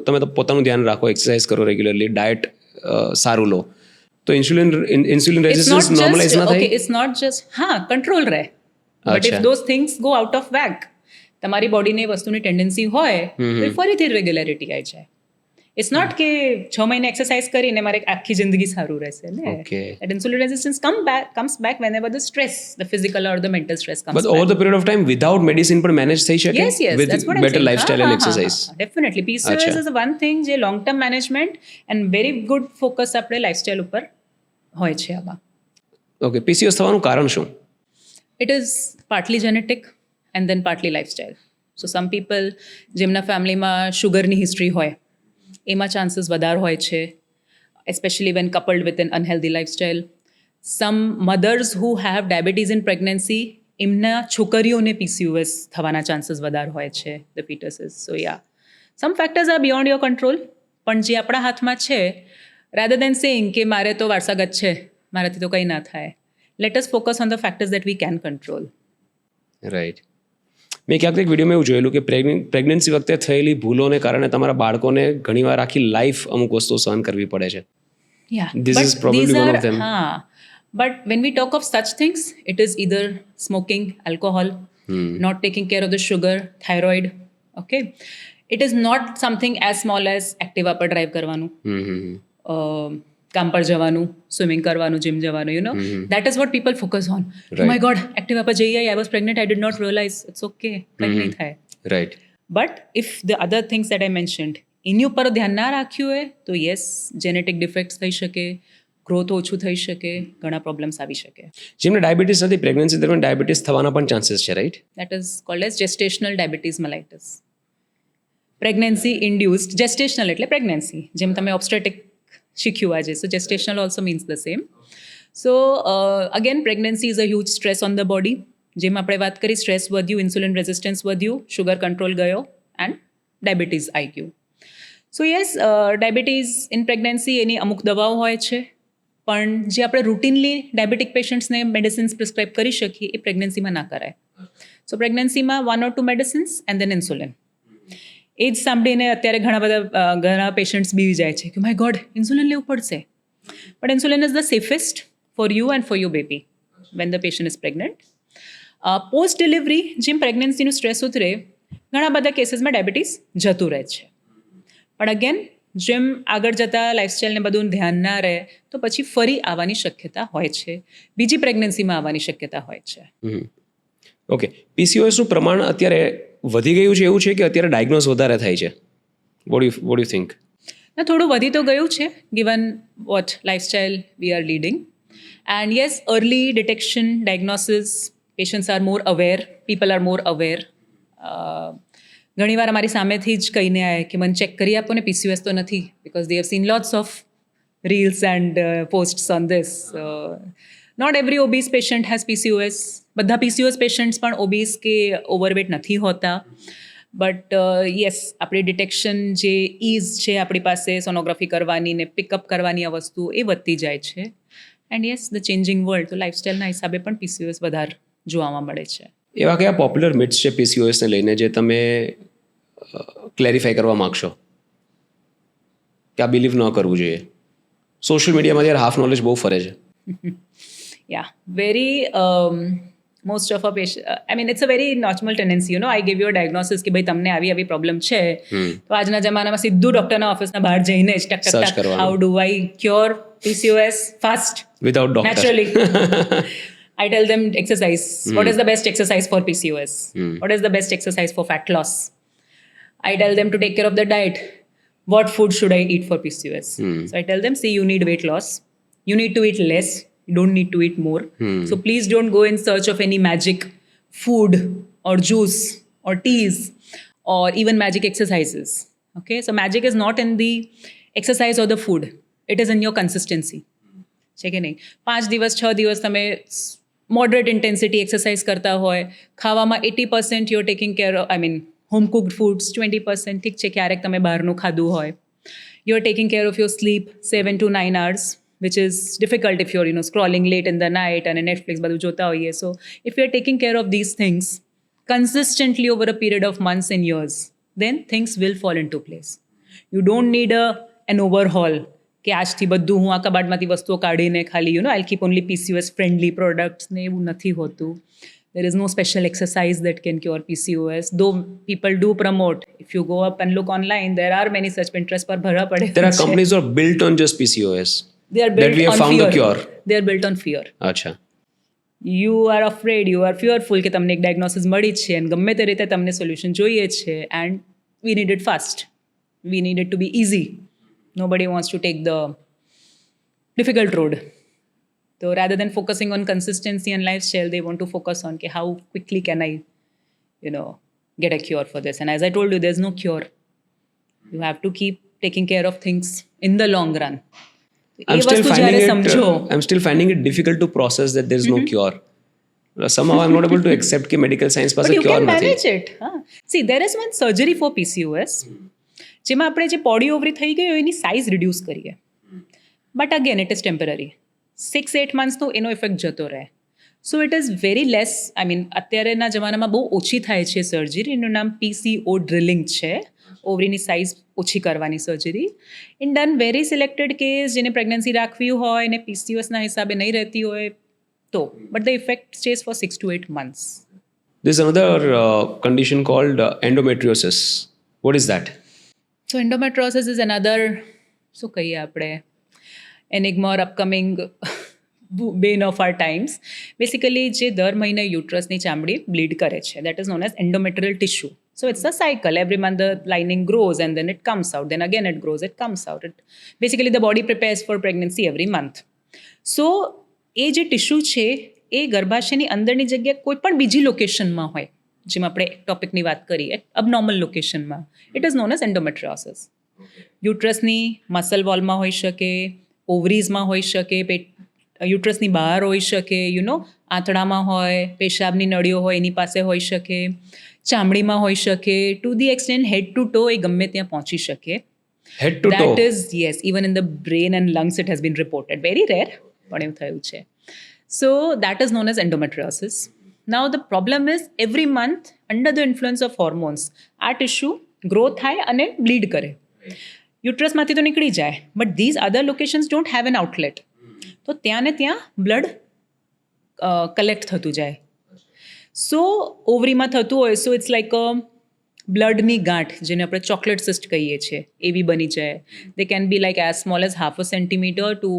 તમે તો પોતાનું ધ્યાન રાખો, એક્સરસાઇઝ કરો રેગ્યુલરલી, ડાયટ સારું લો, તો ઇન્સ્યુલિન રેઝિસ્ટન્સ નોર્મલાઇઝ ના થાય? Okay, it's not just, હા, કંટ્રોલ રહે. But if those things go out of whack, તમારી બોડીને વસ્તુની ટેન્ડન્સી હોય તો ફરીથી રેગ્યુલારિટી આવી જાય. ઇટ્સ નોટ કે 6 મહિને એક્સરસાઇઝ કરીને મારે આખી જિંદગી સારું રહેશે ને. That insulin resistance comes back whenever the stress, the physical or the mental stress comes But back. over the period of time, without medicine પણ મેનેજ થઈ શકે? Yes, with that's what I'm better saying. lifestyle and exercise. Definitely. PCOS Achha. is one thing જે long term management and very good focus આપણે લાઇફસ્ટાઇલ ઉપર હોય છે આમાં. ઓકે, પીસીઓએસ થવાનું કારણ શું? It is partly genetic and then partly lifestyle. So some people જેમના ફેમિલીમાં શુગરની હિસ્ટ્રી હોય એમાં ચાન્સીસ વધારે હોય છે, especially when coupled with an unhealthy lifestyle. Some mothers who have diabetes in pregnancy, એમના છોકરીઓને PCOS થવાના ચાન્સીસ વધારે હોય છે, the fetuses. So yeah, some factors are beyond your control, પણ જે આપણા હાથમાં છે, rather than saying કે મારે તો વારસાગત છે, મારાથી તો કંઈ ના થાય, let us focus on the factors that we can control. Right. મેં ક્યાંક એક વિડીયોમાં એવું જોયેલું કે પ્રેગ્નન્સી વખતે થયેલી ભૂલોને કારણે તમારા બાળકોને ઘણીવાર આખી લાઈફ અમુક વસ્તુઓ સહન કરવી પડે છે. Yeah, This but is probably these one are, of them. But when we talk of such things, it is either smoking, alcohol, not taking care of the sugar, thyroid. Okay, it is not something as small as Activa પર ડ્રાઈવ કરવાનું, કામ પર જવાનું, સ્વિમિંગ કરવાનું, જીમ જવાનું, that is what people focus on. Oh my god, Activa પર જઈ આવી, I was pregnant, I did not realize. It's okay, કંઈ નહીં થાય. Right. But if the other things that I mentioned એની ઉપર ધ્યાન ના રાખ્યું હોય તો યસ જેનેટિક ડિફેક્ટ્સ થઈ શકે, ગ્રોથ ઓછું થઈ શકે, ઘણા પ્રોબ્લેમ્સ આવી શકે. જેમને ડાયાબિટીસ નથી, પ્રેગ્નન્સી દરમિયાન ડાયાબિટીસ થવાના પણ ચાન્સીસ છે, right? That is called as gestational diabetes mellitus. Pregnancy induced, gestational એટલે પ્રેગ્નન્સી, જેમ તમે ઓબ્સ્ટેટિક શીખ્યું આજે, so gestational also means the same. So again pregnancy is a huge stress on the body. જેમ આપણે વાત કરી, સ્ટ્રેસ વધ્યું, ઇન્સ્યુલિન રેઝિસ્ટન્સ વધ્યું, શુગર કંટ્રોલ ગયો એન્ડ ડાયાબિટીસ આવી ગયું. So yes, diabetes in pregnancy એની અમુક દવાઓ હોય છે, પણ જે આપણે રૂટીનલી ડાયાબિટિક પેશન્ટ્સને મેડિસિન્સ પ્રિસ્ક્રાઇબ કરી શકીએ એ પ્રેગ્નન્સીમાં ના કરાય. સો પ્રેગ્નન્સીમાં 1 or 2 medicines and then insulin. એ જ સાંભળીને અત્યારે ઘણા પેશન્ટ્સ બીવી જાય છે કે માય ગોડ, ઇન્સ્યુલિન લેવું પડશે. But insulin is the safest for you and for your baby when the patient is pregnant. Post delivery જેમ પ્રેગ્નન્સીનું સ્ટ્રેસ ઉતરે, ઘણા બધા કેસીસમાં ડાયાબિટીસ જતું રહે છે. પણ અગેન જેમ આગળ જતાં લાઇફસ્ટાઈલને બધું ધ્યાન ના રહે તો પછી ફરી આવવાની શક્યતા હોય છે, બીજી પ્રેગ્નન્સીમાં આવવાની શક્યતા હોય છે. ઓકે, પીસીઓએસનું પ્રમાણ અત્યારે વધી ગયું છે એવું છે કે અત્યારે ડાયગ્નોઝ વધારે થાય છે? What you think? ના, થોડું વધી તો ગયું છે given what lifestyle we are leading. And yes, early detection, diagnosis, patients are more aware, people are more aware. ઘણીવાર અમારી સામેથી જ કહીને આવે કે મને ચેક કરી આપો ને, પીસીઓએસ તો નથી, because they have seen lots of reels and posts on this. Not every obese patient has PCOS. બધા પીસીઓએસ પેશન્ટ્સ પણ ઓબીસ કે ઓવરવેટ નથી હોતા. બટ યસ, આપણી ડિટેક્શન જે ઇઝ છે આપણી પાસે સોનોગ્રાફી કરવાની ને પિકઅપ કરવાની આ વસ્તુ એ વધતી જાય છે. And yes, the changing world, તો લાઇફસ્ટાઈલના હિસાબે પણ પીસીઓએસ વધારે જોવા મળે છે. એવા કયા પોપ્યુલર મિથ્સ છે પીસીઓએસને લઈને જે તમે ક્લેરિફાઈ કરવા માગશો કે આ બિલીવ ન કરવું જોઈએ? સોશિયલ મીડિયામાં ત્યારે હાફ નોલેજ બહુ ફરે છે. Yeah, very most of our patients, I mean, it's a very normal tendency, I give you a diagnosis કે ભાઈ તમને આવી પ્રોબ્લેમ છે, તો આજના જમાનામાં સીધું ડૉક્ટરના ઓફિસના બહાર જઈને જ ટક ટક ટક, how do I cure PCOS fast without doctor? Naturally. I tell them exercise. What is the best exercise for PCOS? What is the best exercise for fat loss? I tell them to take care of the diet. What food should I eat for PCOS? So I tell them, see, you need weight loss. You need to eat less. You don't need to eat more. So please don't go in search of any magic food or juice or teas or even magic exercises. Okay? So magic is not in the exercise or the food. It is in your consistency. છે કે નહીં? 5 દિવસ 6 દિવસ તમે મોડરેટ ઇન્ટેન્સિટી એક્સરસાઇઝ કરતા હોય, ખાવામાં 80% you are taking care of, I mean home cooked foods 20%, ઠીક છે, ક્યારેક તમે બહારનું ખાધું હોય. You are taking care of your sleep 7 to 9 hours, which is difficult if you're scrolling late in the night અને નેટફ્લિક્સ બધું જોતા હોઈએ. સો if you are taking care of this things consistently over a period of months and years, then things will fall into place. You don't need an overhaul કે આજથી બધું હું આ કબાટમાંથી વસ્તુઓ કાઢીને ખાલી આઈ keep only PCOS friendly products ને એવું નથી હોતું. There is no special exercise that can cure PCOS, though people do promote. If you go up and look online, there are many such Pinterest પર ભરા પડે. There are companies that are built on just PCOS. They are built that we have on found fear. the cure. They are built on fear. અચ્છા. You are afraid, you are fearful કે તમને એક ડાયગ્નોસિસ મળી છે અને ગમે તે રીતે તમને સોલ્યુશન જોઈએ છે, and we need it fast. We need it to be easy. Nobody wants to take the difficult road. So rather than focusing on consistency and lifestyle, they want to focus on how quickly can I, get a cure for this. And as I told you, there's no cure. You have to keep taking care of things in the long run. I'm still finding it difficult to process that there's no cure. Somehow I'm not able to accept that medical science પાસે But you cure can નથી. manage it. See, there is one surgery for PCOS. જેમાં આપણે જે પોડી ઓવરી થઈ ગઈ હોય એની સાઇઝ રિડ્યુસ કરીએ. But again it is temporary. 6-8 મંથ્સનો એનો ઇફેક્ટ જતો રહે. So it is very less, I mean અત્યારેના જમાનામાં બહુ ઓછી થાય છે સર્જરી. એનું નામ PCO ડ્રિલિંગ છે, ઓવરીની સાઇઝ ઓછી કરવાની surgery. In done very selected case જેને પ્રેગ્નન્સી રાખવી હોય ને PCOSના હિસાબે નહીં રહેતી હોય તો, but the effect stays for 6 to 8 months. There's another condition called endometriosis. What is that? So endometriosis is another, શું કહીએ આપણે, enigma or upcoming bane of our times. Basically, જે દર મહિને યુટ્રસની ચામડી બ્લીડ કરે છે, that is known as endometrial tissue. So it's a cycle. Every month the lining grows and then it comes out. Then again it grows, it comes out. Basically the body prepares for pregnancy every month. So એ જે ટિશ્યુ છે એ ગર્ભાશયની અંદરની જગ્યાએ કોઈ પણ બીજી લોકેશનમાં હોય, જેમ આપણે ટોપિકની વાત કરીએ અબનોર્મલ લોકેશનમાં, it is known as endometriosis. યુટ્રસની મસલ વોલમાં હોઈ શકે, ઓવરીઝમાં હોઈ શકે, યુટ્રસની બહાર હોઈ શકે, આંતડામાં હોય, પેશાબની નળીઓ હોય એની પાસે હોઈ શકે, ચામડીમાં હોઈ શકે, to the extent head to toe એ ગમે ત્યાં પહોંચી શકે. Head to toe? That is, yes, even in the brain and lungs it has been reported. Very rare, પણ એવું થયું છે. So that is known as endometriosis. Now the problem is every month under the influence of hormones આ ટિશ્યુ ગ્રો થાય અને બ્લીડ કરે. યુટ્રસમાંથી તો નીકળી જાય, but these other locations don't have an outlet. તો ત્યાં ને ત્યાં બ્લડ કલેક્ટ થતું જાય. સો ઓવરીમાં થતું હોય, સો ઇટ્સ લાઈક બ્લડની ગાંઠ, જેને આપણે ચોકલેટ સિસ્ટ કહીએ છીએ, એવી બની જાય. They can be like as small as 0.5 centimeter to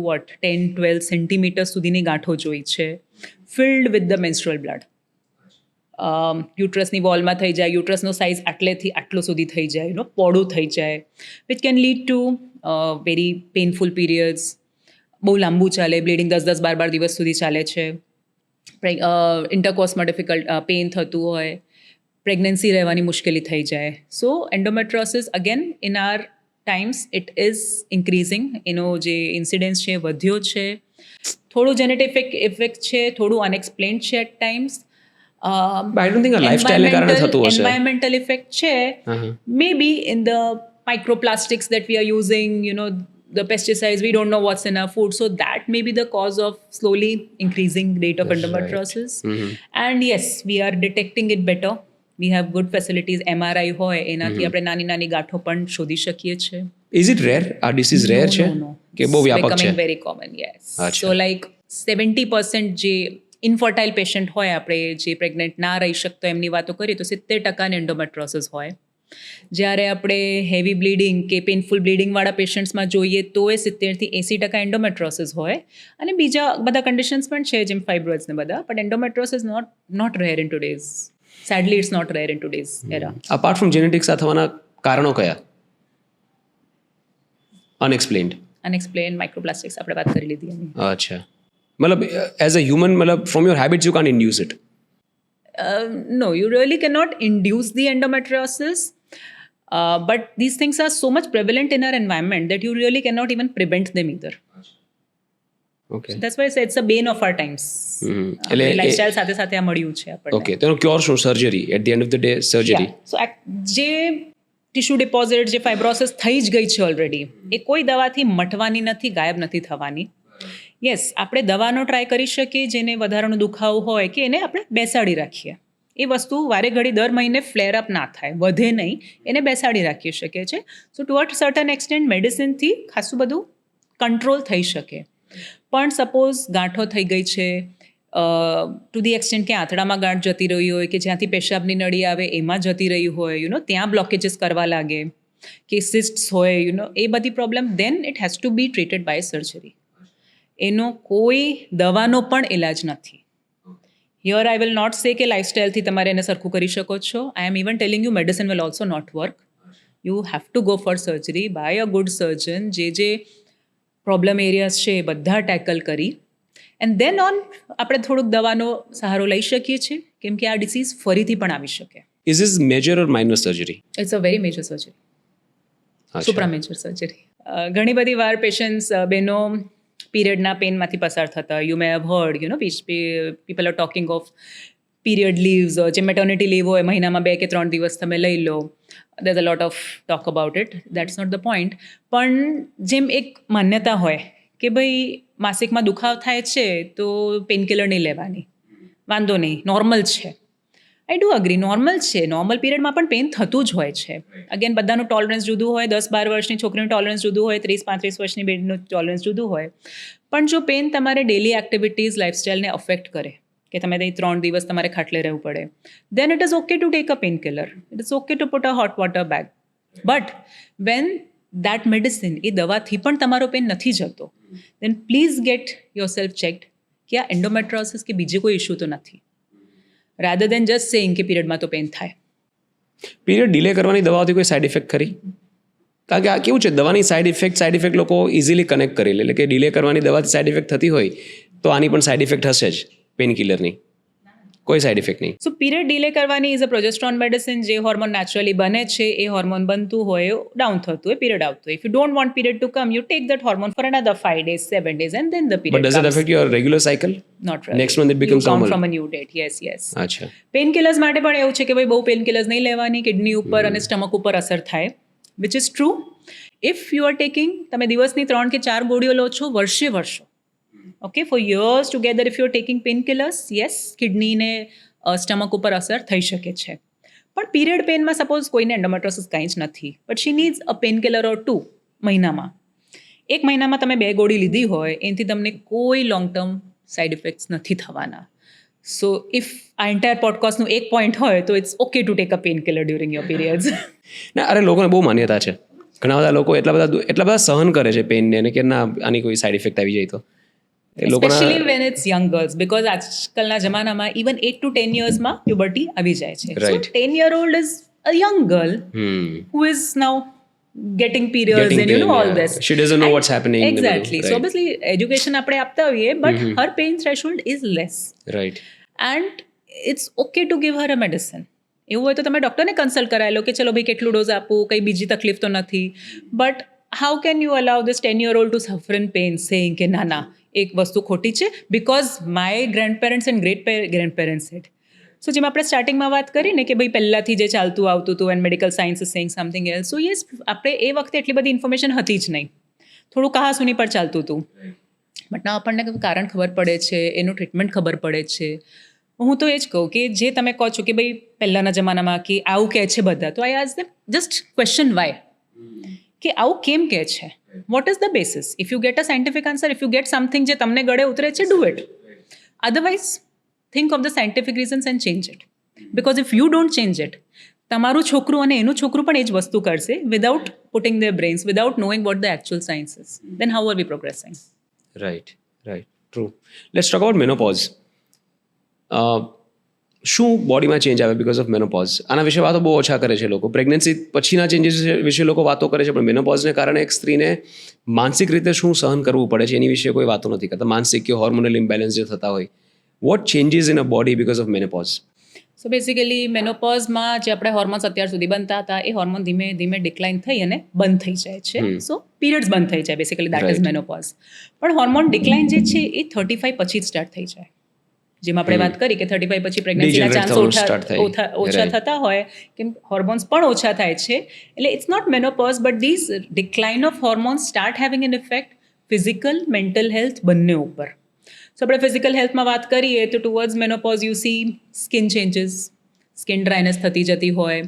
10-12 centimeter સુધીની ગાંઠો જોઈ છે, filled with the menstrual blood. યુટ્રસની વોલમાં થઈ જાય, યુટ્રસનો સાઇઝ આટલેથી આટલો સુધી થઈ જાય, પોળું થઈ જાય, which can lead to very painful periods. બહુ લાંબુ ચાલે, બ્લીડિંગ 10-12 દિવસ સુધી ચાલે છે. ઇન્ટરકોર્સમાં ડિફિકલ્ટ પેઇન થતું હોય, પ્રેગ્નન્સી રહેવાની મુશ્કેલી થઈ જાય. So endometriosis again in our times it is increasing. એનો જે ઇન્સિડન્સ છે વધ્યો છે. થોડું જેનેટિક ઇફેક્ટ છે, થોડું અનએક્સપ્લેન્ડ છે at times. I don't think આ લાઇફસ્ટાઇલને કારણે થતું હશે. એન્વાયરમેન્ટલ ઇફેક્ટ છે, may be in the microplastics that we are using, the pesticides, we don't know what's in our food. So that may be the cause of slowly increasing rate of endometriosis. And yes, we are detecting it better. We have good facilities. MRI હોય એનાથી આપણે નાની નાની ગાંઠો પણ શોધી શકીએ છીએ. Is it rare? આ ડિસીઝ રેર છે કે બહુ વ્યાપક છે? Becoming very common, yes. So like 70% જે ઇનફર્ટાઇલ પેશન્ટ હોય, આપણે જે પ્રેગ્નન્ટ ના રહી શકતો એમની વાતો કરીએ તો 70% એન્ડોમેટ્રોસિસ હોય. જ્યારે આપણે હેવી બ્લીડિંગ કે પેઇનફુલ બ્લીડિંગવાળા પેશન્ટ્સમાં જોઈએ તો એ 70-80% એન્ડોમેટ્રોસિસ હોય. અને બીજા બધા કન્ડિશન્સ પણ છે, જેમ ફાઇબ્રોઇડ્સ ને બધા. But endometriosis not rare in today's. Sadly it's not rare in today's era. Apart from genetics આ થવાના કારણો કયા? અનએક્સપ્લેન્ડ માઇક્રોપ્લાસ્ટિક્સ આપણે વાત કરી લીધી એની. અચ્છા, મતલબ એઝ અ હ્યુમન, મતલબ from your habits you can't induce it. No, you really cannot induce the endometriosis. But these things are so much prevalent in our environment that you really cannot even prevent them either. Okay. So that's why I say it's a bane of our times. Lifestyle સાથે સાથે આ મળ્યું છે આપણને. ઓકે, તેનો ક્યોર શું? Surgery? At the end of the day surgery. So જે ટિશ્યુ ડિપોઝિટ, જે ફાઇબ્રોસિસ થઈ જ ગઈ છે ઓલરેડી, એ કોઈ દવાથી મટવાની નથી, ગાયબ નથી થવાની. યસ, આપણે દવાનો ટ્રાય કરી શકીએ જેને વધારાનો દુખાવો હોય કે એને આપણે બેસાડી રાખીએ. એ વસ્તુ વારે ઘડી દર મહિને ફ્લેર અપ ના થાય, વધે નહીં, એને બેસાડી રાખી શકીએ છીએ. સો ટુ અ સર્ટન એક્સટેન્ટ મેડિસિનથી ખાસું બધું કંટ્રોલ થઈ શકે. પણ સપોઝ ગાંઠો થઈ ગઈ છે, ટુ ધી એક્સટેન્ટ કે આંતડામાં ગાંઠ જતી રહી હોય કે જ્યાંથી પેશાબની નળી આવે એમાં જતી રહી હોય, ત્યાં બ્લોકેજીસ કરવા લાગે કે સિસ્ટ્સ હોય, એ બધી problem, then it has to be treated by surgery. એનો કોઈ દવાનો પણ ઇલાજ નથી. હિયર આઈ વિલ નોટ સે કે લાઇફસ્ટાઇલથી તમારે એને સરખું કરી શકો છો. I am even telling you medicine will also not work. You have to go for surgery by a good surgeon, જે પ્રોબ્લેમ એરિયાઝ છે એ બધા ટેકલ કરી એન્ડ દેન ઓન આપણે થોડુંક દવાનો સહારો લઈ શકીએ છીએ, કેમ કે આ ડિસીઝ ફરીથી પણ આવી શકે. Is is major or minor surgery? It's a very major surgery, supra major surgery. ઘણી બધી વાર પેશન્ટ્સ બહેનો પીરિયડના પેનમાંથી પસાર થતા. You may have heard, people are talking of period leaves, જે મેટર્નિટી લીવ હોય મહિનામાં 2 કે 3 દિવસ તમે લઈ લો. there's a lot of talk about it. That's not the point. પણ જેમ એક માન્યતા હોય કે ભાઈ માસિકમાં દુખાવ થાય છે તો પેનકિલર નહીં લેવાની, વાંધો નહીં, નોર્મલ છે. આઈ ડુ અગ્રી, નોર્મલ છે. નોર્મલ પીરિયડમાં પણ પેન થતું જ હોય છે. અગેન બધાનું ટોલરન્સ જુદું હોય. 10-12 વર્ષની છોકરીનું ટોલરન્સ જુદું હોય, 30-35 વર્ષની બેનનું ટોલરન્સ જુદું હોય. પણ જો પેન તમારે ડેલી એક્ટિવિટીઝ, લાઇફસ્ટાઇલને અફેક્ટ કરે, કે તમે 3 દિવસ તમારે ખાટલે રહેવું પડે, then it is okay to take a painkiller. It is okay to put a hot water bag. But when that medicine, એ દવાથી પણ તમારો પેન નથી જતો, then please get yourself checked કે આ એન્ડોમેટ્રોસિસ કે બીજી કોઈ ઇશ્યુ તો નથી, rather than just saying કે પીરિયડમાં તો પેન થાય. પીરિયડ ડિલે કરવાની દવાઓથી કોઈ સાઇડ ઇફેક્ટ ખરી? કારણ કે આ કેવું છે, દવાની સાઇડ ઇફેક્ટ લોકો ઇઝીલી કનેક્ટ કરી લે, એટલે કે ડિલે કરવાની દવાથી સાઇડ ઇફેક્ટ થતી હોય તો આની પણ સાઇડ ઇફેક્ટ હશે જ, પેન કિલરની કોઈ સાઇડ ઇફેક્ટ નહીં. સો પીરિયડ ડિલે કરવાની ઇઝ અ પ્રોજેસ્ટ્રોન મેડિસિન. જે હોર્મોન નેચરલી બને છે એ હોર્મોન બનતું હોય, ડાઉન થતું હોય, પીરિયડ આવતું હોય. If you don't want period to come, you take that hormone for another 5 days, 7 days, and then the period but does it comes. Affect your regular cycle? Not really. Next month it becomes you count normal. from a new date. Yes. અચ્છા. પેન કિલર્સ માટે પણ એવું છે કે ભાઈ બહુ પેન કિલર્સ નહીં લેવાની, કિડની ઉપર અને સ્ટમક ઉપર અસર થાય, which is true. If you are taking, તમે દિવસની 3 કે 4 ગોળીઓ લો છો વર્ષો, okay, for years together, if you are taking pain killers, yes, કિડનીને સ્ટમક ઉપર અસર થઈ શકે છે. પણ પીરિયડ પેનમાં સપોઝ કોઈને એન્ડોમેટ્રોસિસ કંઈ જ નથી, but she needs a pen killer or 2 મહિનામાં. 1 મહિનામાં તમે 2 ગોળી લીધી હોય, એનાથી તમને કોઈ લોંગ ટર્મ સાઇડ ઇફેક્ટ્સ નથી થવાના. સો ઇફ આ એન્ટાયર પોડકાસ્ટનું એક પોઈન્ટ હોય તો it's okay to take a pen killer during your periods. ના, અરે લોકોને બહુ માન્યતા છે, ઘણા બધા લોકો એટલા બધા સહન કરે છે પેનને, અને કે ના આની કોઈ સાઇડ ઇફેક્ટ આવી જાય તો Especially when it's young girls, because આજકાલના જમાનામાં even 8 to 10 yearsમાં puberty આવી જાય છે. Right. So 10-year-old is a young girl who is now getting periods and you know all this. She doesn't know what's happening in the middle, Exactly. right. So obviously education આપણે આપતા હોઈએ, but her pain threshold is less. Right. And it's okay to give her a medicine. એવું હોય તો તમે ડૉક્ટરને કન્સલ્ટ કરાવી લો કે ચલો ભાઈ કેટલું ડોઝ આપવું, કંઈ બીજી તકલીફ તો નથી. But how can you allow this 10-year-old to suffer in pain, saying કે ના એક વસ્તુ ખોટી છે, because my grandparents and grandparents said. So જેમ આપણે સ્ટાર્ટિંગમાં વાત કરીને કે ભાઈ પહેલાંથી જે ચાલતું આવતું હતું and medical science is saying something else. So yes, આપણે એ વખતે એટલી બધી ઇન્ફોર્મેશન હતી જ નહીં, થોડું કહાસુની પર ચાલતું હતું. બટ ના આપણને કારણ ખબર પડે છે, એનું ટ્રીટમેન્ટ ખબર પડે છે. હું તો એ જ કહું કે જે તમે કહો છો કે ભાઈ પહેલાંના જમાનામાં કે આવું કહે છે બધા, તો I ask them just question why, કે આવું કેમ કહે છે, what is the basis. If you get a scientific answer, if you get something જે તમને ગળે ઉતરે છે, do it. Otherwise think of the scientific reasons and change it. Because if you don't change it, તમારું છોકરું અને એનું છોકરું પણ એ જ વસ્તુ કરશે without putting their brains, without knowing what the actual science is. Then how are we progressing? Right. True. Let's talk about menopause. શું બોડીમાં ચેન્જ આવે બિકોઝ ઓફ મેનોપોઝ? આના વિશે વાતો બહુ ઓછા કરે છે લોકો. પ્રેગ્નન્સી પછીના ચેન્જીસ વિશે લોકો વાતો કરે છે, પણ મેનોપોઝને કારણે એક સ્ત્રીને માનસિક રીતે શું સહન કરવું પડે છે એની વિશે કોઈ વાતો નથી કરતા. માનસિક કે હોર્મોનલ ઇમ્બેલેન્સ જે થતા હોય, what changes in a body because of menopause? So basically મેનોપોઝમાં જે આપણે હોર્મોન્સ અત્યાર સુધી બનતા હતા, એ હોર્મોન ધીમે ધીમે ડિક્લાઇન થઈ અને બંધ થઈ જાય છે. સો પીરિયડ્સ બંધ થઈ જાય, બેસિકલી દેટ ઇઝ મેનોપોઝ. પણ હોર્મોન ડિક્લાઇન જે છે એ 35 પછી જ સ્ટાર્ટ થઈ જાય. જેમ આપણે વાત કરી કે 35 પછી પ્રેગ્નન્સીના ચાન્સ ઓછા થતા હોય, કેમ હોર્મોન્સ પણ ઓછા થાય છે. એટલે it's not menopause, but this decline of hormones start having an effect physical, mental health બંને ઉપર. સો આપણે ફિઝિકલ હેલ્થમાં વાત કરીએ તો towards menopause you see skin changes, skin dryness થતી જતી હોય,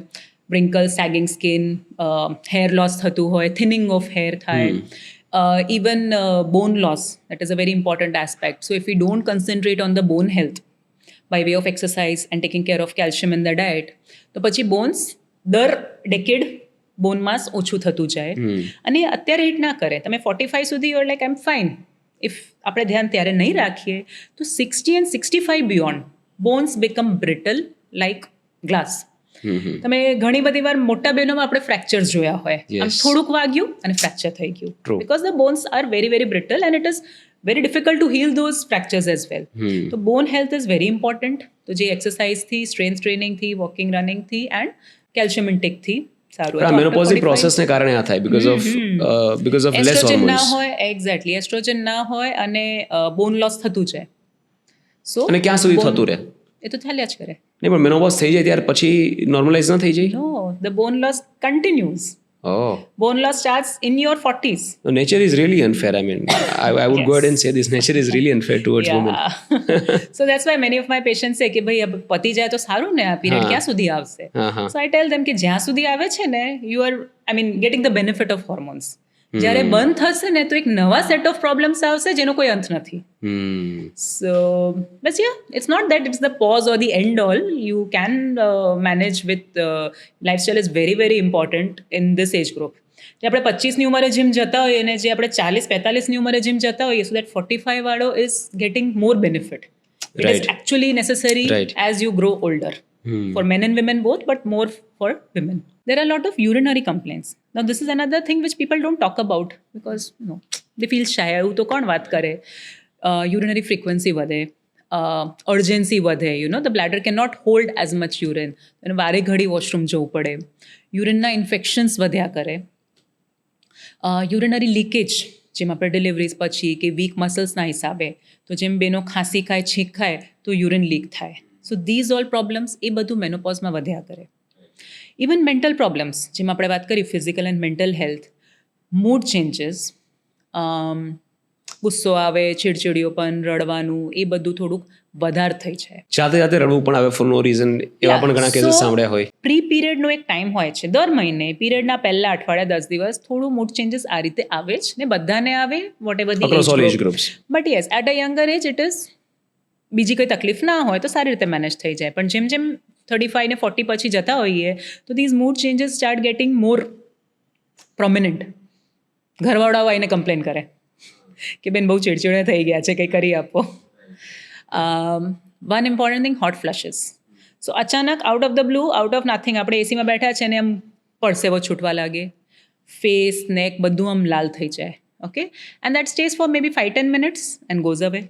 wrinkles, sagging skin, hair loss થતું હોય, thinning of hair થાય, even bone loss. That is a very important aspect. So if we don't concentrate on the bone health by way of exercise and taking care of calcium in the diet, તો પછી બોન્સ દર ડેકેડ બોન માસ ઓછું થતું જાય. અને અત્યારે હિટ ના કરે, તમે 45 સુધી you are like I am fine. If આપણે ધ્યાન ત્યારે નહીં રાખીએ તો 60 and 65 beyond bones become brittle like glass. તમે ઘણી બધી વાર મોટા બહેનોમાં આપણે ફ્રેક્ચર્સ જોયા હોય, આમ થોડુંક વાગ્યું અને ફ્રેક્ચર થઈ ગયું, because the bones are very very brittle and it is very difficult to heal those ફ્રેક્ચર્સ as well. તો બોન હેલ્થ ઇઝ વેરી ઇમ્પોર્ટન્ટ. તો જે એક્સરસાઇઝથી, સ્ટ્રેન્થ ટ્રેનિંગથી, વોકિંગ, રનિંગથી એન્ડ કેલ્શિયમ ઇન્ટેકથી સારું. મેનોપોઝની પ્રોસેસને કારણે આ થાય બીકોઝ ઓફ લેસ એસ્ટ્રોજન ના હોર્મોન્સ. હોય, એક્ઝેક્ટલી એસ્ટ્રોજન ના હોય અને બોન લોસ થતું છે. સો અને ક્યાં સુધી થતું રહે? એ તો ચાલ્યા જ કરે. નહીં, પણ મેનોપોઝ થઈ જાય ત્યાર પછી નોર્મલાઇઝ ન થઈ જાય? No, the bone loss continues. Oh. Bone loss starts in your 40s. No, nature is really unfair. I mean, I would go ahead and say this. Nature is really unfair towards women. So that's why many of my patients say કે ભાઈ પતિ જાય તો સારું ને, આ પીરિયડ ક્યાં સુધી આવશે. So I tell them કે જ્યાં સુધી આવે છે ને, you are, I mean, getting the benefit of hormones. જ્યારે બંધ થશે ને તો એક નવા સેટ ઓફ પ્રોબ્લેમ્સ આવશે જેનો કોઈ અંત નથી. So, but yeah, it's not that it's the pause or the end all. You can manage with lifestyle is very, very important in this age group. જે આપણે 25ની ઉંમરે જીમ જતા હોઈએ અને જે આપણે 40-45ની ઉંમરે જીમ જતા હોઈએ, so that 45 વાળો is getting more benefit. It is actually necessary as you grow older. For men and women both, but more for women. There are a lot of urinary complaints. Now, this is another thing which people don't talk about because they feel shy. એવું તો કોણ વાત કરે? Urinary frequency વધે, urgency વધે. The bladder cannot hold as much urine. અને વારે ઘડી વોશરૂમ જવું પડે. યુરિનના ઇન્ફેક્શન્સ વધ્યા કરે. યુરિનરી લીકેજ, જેમ આપણે ડિલિવરીઝ પછી કે વીક મસલ્સના હિસાબે, તો જેમ બેનો ખાંસી ખાય, છીંક ખાય તો યુરિન લીક થાય. સો ધીઝ ઓલ પ્રોબ્લેમ્સ એ બધું મેનોપોઝમાં વધ્યા કરે. ઇવન મેન્ટલ પ્રોબ્લેમ્સ, જેમ આપણે વાત કરી physical and mental health, mood changes, ગુસ્સો આવે, ચીડચીડિયોપન, રડવાનું, એ બધું થોડુંક વધારે થઈ જાય. જાતે જાતે રડવું પણ આવે ફોર નો રીઝન, એવા પણ ઘણા કેસીસ સાંભળ્યા હોય. પ્રી પીરિયડનો એક ટાઈમ હોય છે, દર મહિને પીરિયડના પહેલા અઠવાડિયા 10 દિવસ થોડું મૂડ ચેન્જીસ આ રીતે આવે જ, ને બધાને આવે, whatever the age group. But yes, at a younger age it is, બીજી કોઈ તકલીફ ના હોય તો સારી રીતે મેનેજ થઈ જાય. પણ જેમ જેમ 35 ને 40 પછી જતા હોઈએ તો these mood changes start getting more prominent. ઘરવાળાઓ આવીને કમ્પ્લેન કરે કે બેન બહુ ચીડચીડા થઈ ગયા છે, કંઈ કરી આપો. One important thing, hot flushes. So અચાનક out of the blue, out of nothing, આપણે એસીમાં બેઠા છે ને એમ પરસેવો છૂટવા લાગે, ફેસ, નેક બધું આમ લાલ થઈ જાય. Okay, and that stays for may be 5-10 minutes and goes away.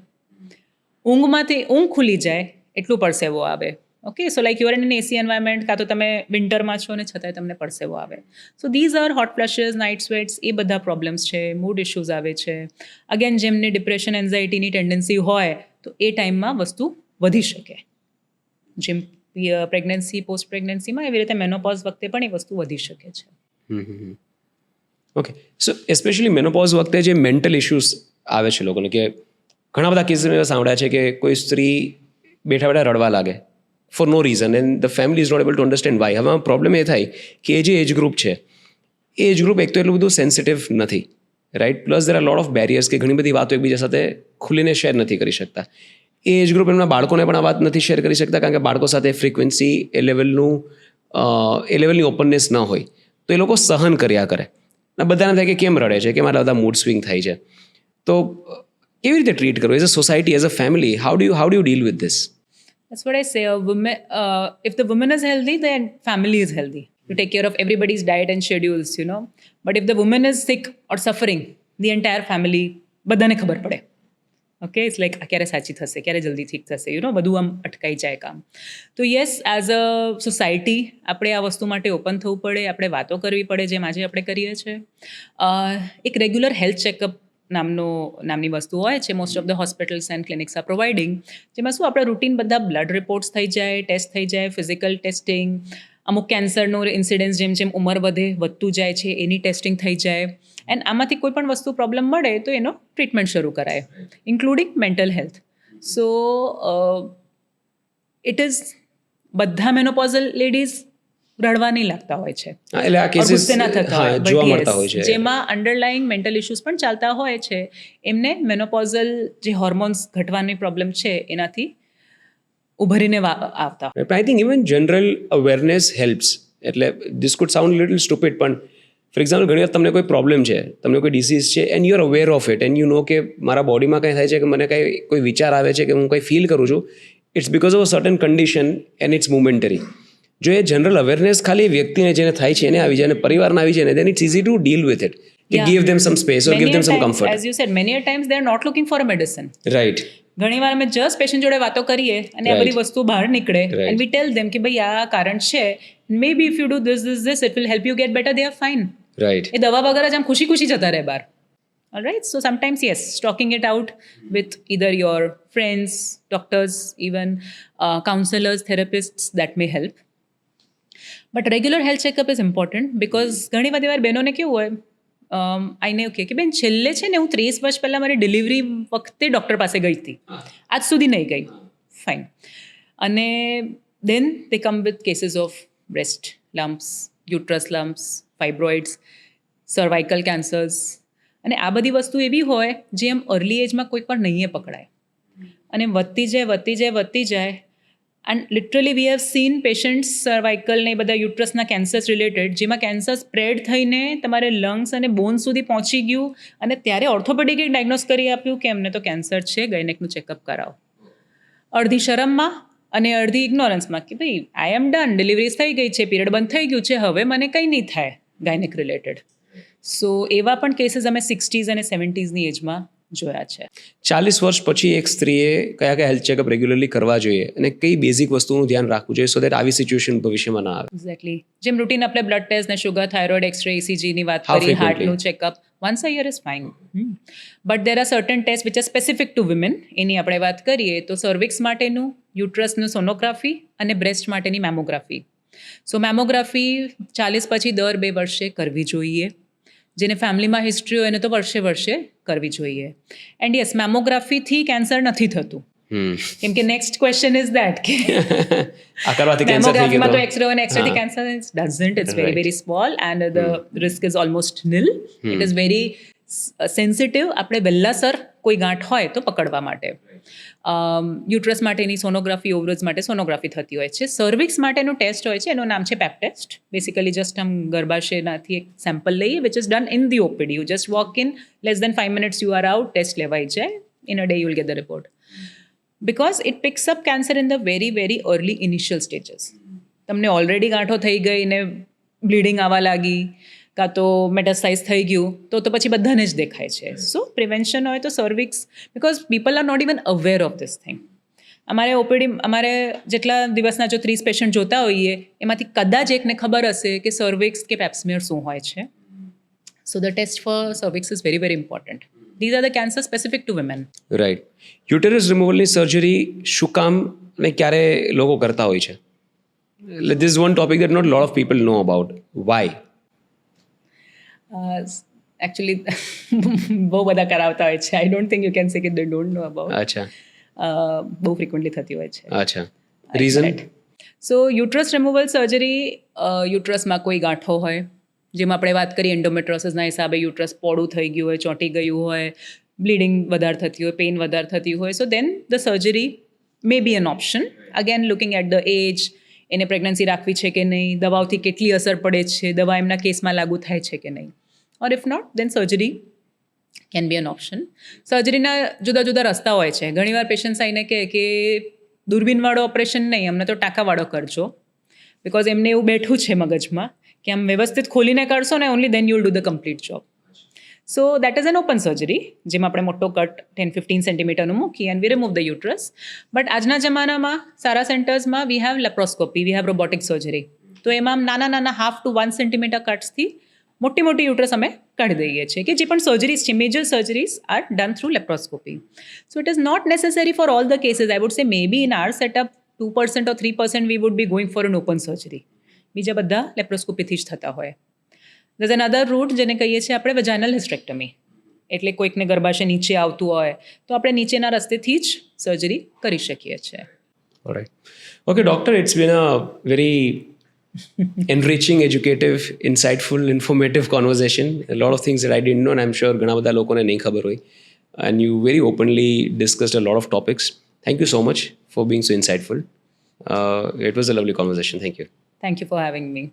ઊંઘ ખુલી જાય એટલું પરસેવો આવે. Okay, so like you're in an AC environment, કાં તો તમે વિન્ટરમાં છો ને છતાંય તમને પરસેવો આવે. So these are hot flushes, night sweats, એ બધા પ્રોબ્લેમ્સ છે. મૂડ ઇશ્યુઝ આવે છે. અગેન, જેમને ડિપ્રેશન, એન્ઝાઇટીની ટેન્ડન્સી હોય તો એ ટાઈમમાં વસ્તુ વધી શકે. જેમ પ્રેગ્નન્સી, પોસ્ટ પ્રેગ્નન્સીમાં, એવી રીતે મેનોપોઝ વખતે પણ એ વસ્તુ વધી શકે છે. ઓકે, સો એસ્પેશિયલી મેનોપોઝ વખતે જે મેન્ટલ ઇશ્યુઝ આવે છે લોકોને, કે ઘણા બધા કેસીસ મેં સાંભળ્યા છે કે કોઈ સ્ત્રી બેઠા બેઠા રડવા લાગે for no reason and the family is not able to understand why. હવે પ્રોબ્લેમ એ થાય કે એ જે એજ ગ્રુપ છે, એ એજ ગ્રુપ એક તો એટલું બધું સેન્સિટિવ નથી, right? Plus there are lot of barriers કે ઘણી બધી વાતો એકબીજા સાથે ખુલીને શેર નથી કરી શકતા. એ એજ ગ્રુપ એમના બાળકોને પણ આ વાત નથી શેર કરી શકતા, કારણ કે બાળકો સાથે ફ્રીક્વન્સી એ લેવલની ઓપનનેસ ન હોય, તો એ લોકો સહન કર્યા કરે. બધાને થાય કે કેમ રડે છે, કેમ આટલા બધા મૂડ સ્વિંગ થાય છે. તો કેવી રીતે ટ્રીટ કરવું as a society, as a family? How do you deal with this? That's what I say. If the woman is healthy, then family is healthy. You take care of everybody's diet and schedules, But if the woman is sick or suffering, the entire family, બધાને ખબર પડે. Okay, it's like ક્યારે સાચી થશે, ક્યારે જલ્દી ઠીક થશે, બધું આમ અટકાઈ જાય કામ. તો યસ, એઝ અ સોસાયટી આપણે આ વસ્તુ માટે ઓપન થવું પડે, આપણે વાતો કરવી પડે, જેમ આજે આપણે કરીએ છીએ. એક રેગ્યુલર હેલ્થ ચેકઅપ નામની વસ્તુ હોય છે, most of the hospitals and clinics are providing, જેમાં શું આપણે રૂટીન બધા બ્લડ રિપોર્ટ્સ થઈ જાય, ટેસ્ટ થઈ જાય, ફિઝિકલ ટેસ્ટિંગ, અમુક કેન્સરનો ઇન્સિડન્સ જેમ જેમ ઉંમર વધતું જાય છે એની ટેસ્ટિંગ થઈ જાય. એન્ડ આમાંથી કોઈ પણ વસ્તુ પ્રોબ્લેમ મળે તો એનો ટ્રીટમેન્ટ શરૂ કરાય, including mental health. So it is, બધા મેનોપોઝલ લેડીઝ રડવા નહીં લાગતા હોય છે, ગુસ્સે ના થતા હોય, જેમાં અંડરલાઈંગ મેન્ટલ ઇશ્યુઝ પણ ચાલતા હોય છે. એમને મેનોપોઝલ જે હોર્મોન્સ ઘટવાની પ્રોબ્લેમ છે એનાથી ઉભરીને આવતા. I think even general awareness helps. એટલે this could sound little stupid, પણ ફોર એક્ઝામ્પલ ઘણી વાર તમને કોઈ પ્રોબ્લેમ છે, તમને કોઈ ડિસીઝ છે, and you are aware of it, and you નો કે મારા બોડીમાં કંઈ થાય છે, કે મને કોઈ વિચાર આવે છે, કે હું કંઈ ફીલ કરું છું, it's because of a certain condition and it's momentary. જો એ જનરલ અવેરનેસ ખાલી વ્યક્તિને જેને થાય છે એને આવી જાય, અને પરિવારને આવી જાય ને, then it's easy to deal with it. Give them some space or give them some comfort. As you said, many a times they are not looking for a medicine. Right. ઘણીવાર અમે જસ્ટ પેશન્ટ જોડે વાતો કરીએ અને આ બધી વસ્તુ બહાર નીકળે, and we tell them કે ભાઈ આ કારણ છે, maybe if you do this it will help you get better. They are fine. Right. એ દવા વગર જ આમ ખુશી જતા રહે બહાર. All right, so sometimes yes, talking it out with either your friends, doctors, even counselors, therapists, that may help. But regular health checkup is important because ઘણી બધી વાર બહેનોને કેવું હોય, આઈને ઓકે કે બેન છેલ્લે છે ને હું 30 વર્ષ પહેલાં મારી ડિલિવરી વખતે ડૉક્ટર પાસે ગઈ હતી, આજ સુધી નહીં ગઈ. ફાઇન. અને then they come with cases of breast lumps, uterus lumps, fibroids. Cervical cancers, અને આ બધી વસ્તુ એવી હોય જે એમ અર્લી એજમાં કોઈક વાર નહીં પકડાય અને વધતી જાય and literally V have scene patients cervical ને બધા યુટ્રસના કેન્સર્સ રિલેટેડ જેમાં કેન્સર સ્પ્રેડ થઈને તમારે લંગ્સ અને બોન્સ સુધી પહોંચી ગયું અને ત્યારે ઓર્થોપેડિકે ડાયગ્નોઝ કરી આપ્યું કે એમને તો કેન્સર છે, ગાયનેકનું ચેકઅપ કરાવો. અડધી શરમમાં અને અડધી ઇગ્નોરન્સમાં કે ભાઈ આઈ એમ ડન, ડિલિવરીઝ થઈ ગઈ છે, પીરિયડ બંધ થઈ ગયું છે, હવે મને કંઈ નહીં થાય ગાયનેક રિલેટેડ. સો એવા પણ કેસીસ અમે 60s અને 70sની એજમાં જોયા છે. 40 વર્ષ પછી એક સ્ત્રીએ કયા હેલ્થ ચેકઅપ રેગ્યુલરલી કરવા જોઈએ અને કઈ બેઝિક વસ્તુનું ધ્યાન રાખવું જોઈએ સો દેટ આવી સિચ્યુએશન ભવિષ્યમાં ના આવે? એક્ઝેક્ટલી. જેમ રૂટીન આપણે બ્લડ ટેસ્ટ ને શુગર, થાઇરોઇડ, એક્સરે, ECGની વાત How કરી, frequently? હાર્ટનું checkup once a year is fine. But there are certain test which are specific to women. એની આપણે વાત કરીએ તો સર્વિક્સ માટેનું યુટ્રસનું સોનોગ્રાફી અને બ્રેસ્ટ માટેની મેમોગ્રાફી. સો મેમોગ્રાફી 40 પછી દર 2 વર્ષે કરવી જોઈએ. જેને ફેમિલીમાં હિસ્ટ્રી હોય એને તો વર્ષે કરવી જોઈએ. એન્ડ યસ, મેમોગ્રાફીથી કેન્સર નથી થતું. કેમ કે નેક્સ્ટ ક્વેશ્ચન ઇઝ દેટ કે આ કરવાથી કેન્સર થઈ મેમોગ્રાફીમાં તો ગયું એક્સરે અને એક્સરેથી cancer doesn't, it's very very small and the risk is almost nil. It is very sensitive. આપણે વહેલાસર કોઈ ગાંઠ હોય તો પકડવા માટે યુટ્રસ માટેની સોનોગ્રાફી, ઓવરોઝ માટે સોનોગ્રાફી થતી હોય છે. સર્વિક્સ માટેનું ટેસ્ટ હોય છે, એનું નામ છે પેપ ટેસ્ટ. બેસિકલી જસ્ટ આમ ગર્ભાશયનાથી એક સેમ્પલ લઈએ which is done in the OPD. You just walk in, less than 5 minutes you are out, test લેવાઈ જાય. In a day you will get the report. Because it picks up cancer in the very very early initial stages. તમને ઓલરેડી ગાંઠો થઈ ગઈ ને બ્લીડિંગ આવવા લાગી કાં તો મેટાસાઇઝ થઈ ગયું તો પછી બધાને જ દેખાય છે. સો પ્રિવેન્શન હોય તો cervix, because people are not even aware of this thing. અમારે OPD અમારે જેટલા દિવસના જો 30 પેશન્ટ જોતા હોઈએ એમાંથી કદાચ એકને ખબર હશે કે સર્વિક્સ કે પેપ્સમિયર શું હોય છે. So the test for cervix is very very important. These are the cancer specific to women. Right. Uterus રિમૂવલની સર્જરી શું કામ અને ક્યારે લોકો કરતા હોય છે? This is one topic that not a lot of people know about. Why? Actually બહુ બધા કરાવતા હોય છે. આઈ don't think you can say કે દે ડોન્ટ નો અબાઉટ. અચ્છા બહુ ફ્રિકવન્ટલી થતી હોય છે. અચ્છા. રીઝન? સો યુટ્રસ રિમૂવલ સર્જરી, યુટ્રસમાં કોઈ ગાંઠો હોય, જેમાં આપણે વાત કરીએ એન્ડોમેટ્રોસિસના હિસાબે યુટ્રસ પોળું થઈ ગયું હોય, ચોંટી ગયું હોય, બ્લીડિંગ વધારે થતી હોય, પેઇન વધારે થતી હોય, so then the surgery may be an option. Again looking at the age, એને પ્રેગ્નન્સી રાખવી છે કે નહીં, દવાઓથી કેટલી અસર પડે છે, દવા એમના કેસમાં લાગુ થાય છે કે નહીં. Or if not then surgery can be an option. સર્જરીના જુદા જુદા રસ્તા હોય છે. ઘણીવાર પેશન્ટ્સ આવીને કહે કે દૂરબીનવાળો ઓપરેશન નહીં, અમને તો ટાંકાવાળો કરજો. બિકોઝ એમને એવું બેઠું છે મગજમાં કે આમ વ્યવસ્થિત ખોલીને કરશો ને only then you will do the complete job. So that is an open surgery જેમાં આપણે મોટો કટ 10-15 સેન્ટીમીટરનું મૂકી and we remove the uterus. But આજના જમાનામાં સારા સેન્ટર્સમાં we have laparoscopy, we have robotic surgery. તો એમાં નાના 1/2 to 1 સેન્ટીમીટર કટ્સથી મોટી યુટ્રસ અમે કાઢી દઈએ છીએ કે જે પણ સર્જરીઝ છે, major surgeries are done through laparoscopy. So it is not necessary for all the cases. I would say may be in our setup 2% or 3% we would be going for an open surgery. બીજા બધા લેપ્રોસ્કોપીથી જ થતા હોય. ધેર એન અધર રૂટ જેને કહીએ છીએ આપણે વેજાઇનલ હિસ્ટ્રેક્ટમી. એટલે કોઈકને ગર્ભાશય નીચે આવતું હોય તો આપણે નીચેના રસ્તેથી જ સર્જરી કરી શકીએ છીએ. Alright. Okay, doctor, it's been a very enriching, educative, insightful, informative conversation. A lot of things that I didn't know and I'm sure ઘણા બધા લોકોને નહીં ખબર હોય. And you very openly discussed a lot of topics. Thank you so much for being so insightful. It was a lovely conversation. Thank you. Thank you for having me.